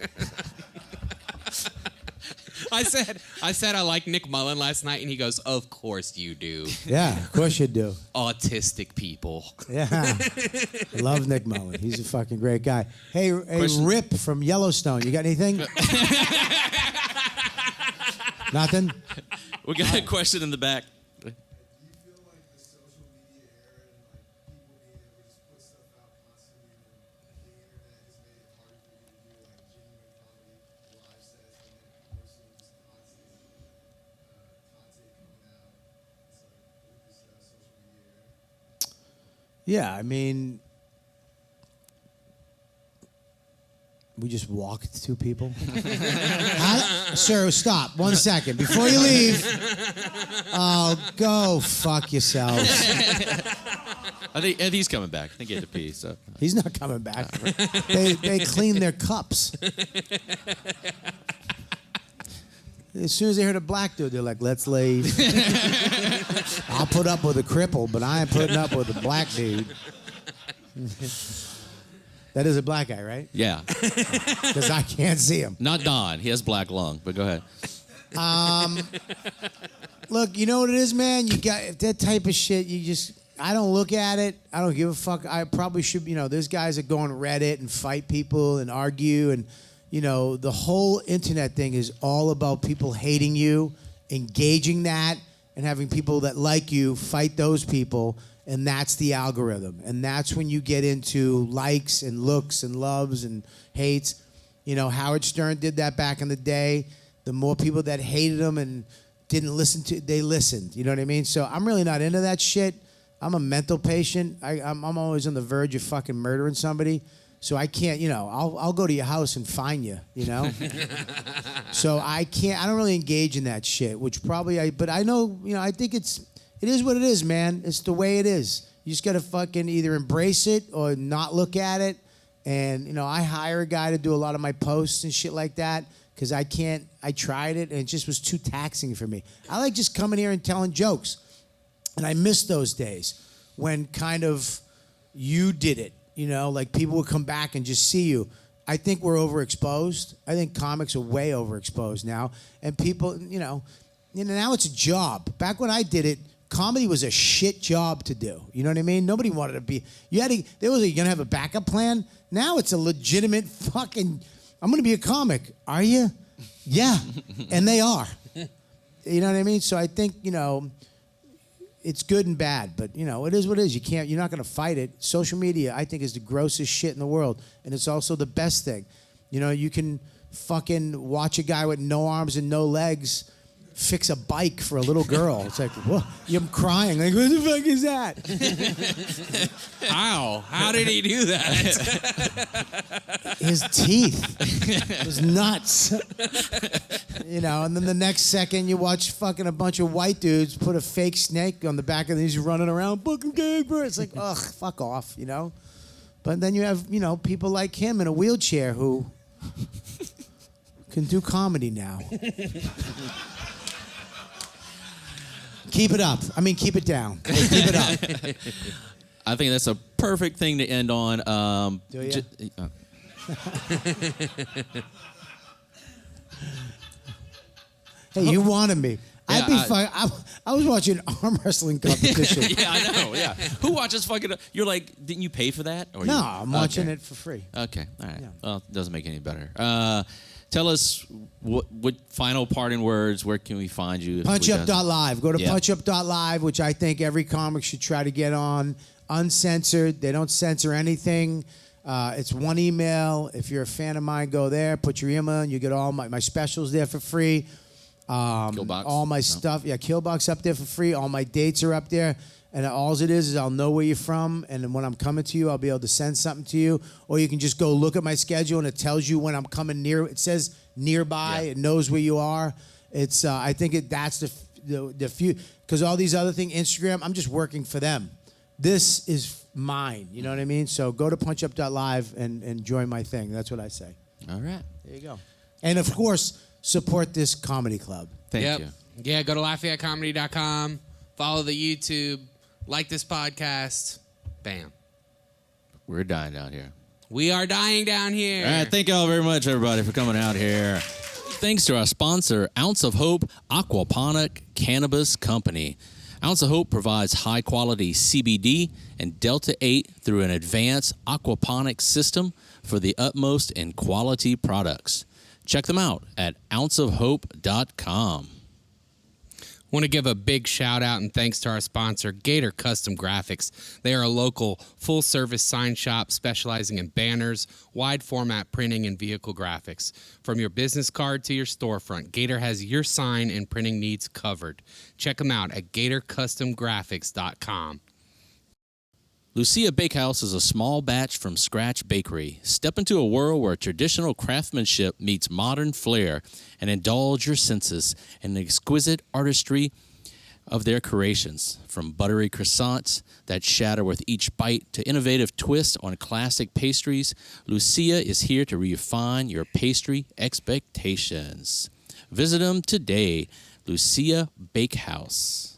S2: I said I like Nick Mullen last night, and he goes, "Of course you do."
S3: Yeah, of course you do.
S2: Autistic people.
S3: Yeah. Love Nick Mullen. He's a fucking great guy. Hey, Rip from Yellowstone, you got anything? Nothing?
S1: We got a question in the back.
S4: Do you feel like the social media era and like people being able to just put stuff out constantly and the internet has made it harder for you to do like genuine comedy, live sets, and then people are seeing just constant content coming out? It's like with this social media era.
S3: Yeah, I mean, we just walked two people. Sir, stop 1 second. Before you leave, go fuck yourselves.
S1: I think he's coming back. I think he had to pee. So
S3: He's not coming back. They clean their cups. As soon as they heard a black dude, they're like, let's leave. I'll put up with a cripple, but I ain't putting up with a black dude. That is a black guy, right?
S1: yeah,
S3: Because I can't see him.
S1: not Don. He has black lung. But go ahead.
S3: Look, you know what it is, man? You got that type of shit. I don't look at it. I don't give a fuck. I probably should, there's guys that go on Reddit and fight people and argue. And, the whole internet thing is all about people hating you, engaging that, and having people that like you fight those people. And that's the algorithm. And that's when you get into likes and looks and loves and hates. Howard Stern did that back in the day. The more people that hated him and didn't listen to, they listened. You know what I mean? So I'm really not into that shit. I'm a mental patient. I'm always on the verge of fucking murdering somebody. So I can't, I'll go to your house and find you, So I don't really engage in that shit, which probably but I know, I think it is what it is, man. It's the way it is. You just got to fucking either embrace it or not look at it. And, I hire a guy to do a lot of my posts and shit like that because I tried it and it just was too taxing for me. I like just coming here and telling jokes. And I miss those days when kind of you did it, like people would come back and just see you. I think we're overexposed. I think comics are way overexposed now. And people, now it's a job. Back when I did it, comedy was a shit job to do. You know what I mean? Nobody wanted to be. You're gonna have a backup plan. Now it's a legitimate fucking. I'm gonna be a comic. Are you? Yeah, and they are. You know what I mean? So I think it's good and bad, but it is what it is. You're not gonna fight it. Social media, I think, is the grossest shit in the world, and it's also the best thing. You can fucking watch a guy with no arms and no legs fix a bike for a little girl. It's like, whoa, I'm crying. Like, what the fuck is that?
S2: How? How did he do that?
S3: His teeth. It was nuts. And then the next second you watch fucking a bunch of white dudes put a fake snake on the back of these running around, fucking gay bird. It's like, ugh, fuck off, But then you have, people like him in a wheelchair who can do comedy now. Keep it up. Keep it down. Keep it up.
S1: I think that's a perfect thing to end on.
S3: Do you? Hey, you wanted me. I'd be fine. I was watching an arm wrestling competition.
S1: Yeah, I know. Yeah. Who watches fucking? You're like, didn't you pay for that? Or
S3: No, I'm watching it for free.
S1: Okay. All right.
S3: Yeah.
S1: Well, it doesn't make it any better. Tell us what final parting words. Where can we find you?
S3: Punchup.live. Go to
S1: Yeah.
S3: punchup.live, which I think every comic should try to get on. Uncensored. They don't censor anything. It's one email. If you're a fan of mine, go there. Put your email in. You get all my specials there for free.
S1: Killbox?
S3: All my stuff. Yeah, Killbox up there for free. All my dates are up there. And all it is I'll know where you're from, and then when I'm coming to you, I'll be able to send something to you. Or you can just go look at my schedule, and it tells you when I'm coming near. It says nearby.
S1: Yeah.
S3: It knows where you are. It's I think that's the few, because all these other things, Instagram, I'm just working for them. This is mine. You know what I mean? So go to punchup.live and join my thing. That's what I say.
S1: All right.
S3: There you go. And of course, support this comedy club.
S1: Thank you.
S2: Yeah, go to LafayetteComedy.com. Follow the YouTube. Like this podcast. Bam.
S1: We're dying down here.
S2: We are dying down here.
S1: All right. Thank y'all very much, everybody, for coming out here. Thanks to our sponsor, Ounce of Hope Aquaponic Cannabis Company. Ounce of Hope provides high-quality CBD and Delta-8 through an advanced aquaponics system for the utmost in quality products. Check them out at ounceofhope.com.
S2: Want to give a big shout out and thanks to our sponsor, Gator Custom Graphics. They are a local full-service sign shop specializing in banners, wide format printing, and vehicle graphics. From your business card to your storefront, Gator has your sign and printing needs covered. Check them out at GatorCustomGraphics.com.
S1: Lucia Bakehouse is a small batch from scratch bakery. Step into a world where traditional craftsmanship meets modern flair and indulge your senses in the exquisite artistry of their creations. From buttery croissants that shatter with each bite to innovative twists on classic pastries, Lucia is here to refine your pastry expectations. Visit them today, Lucia Bakehouse.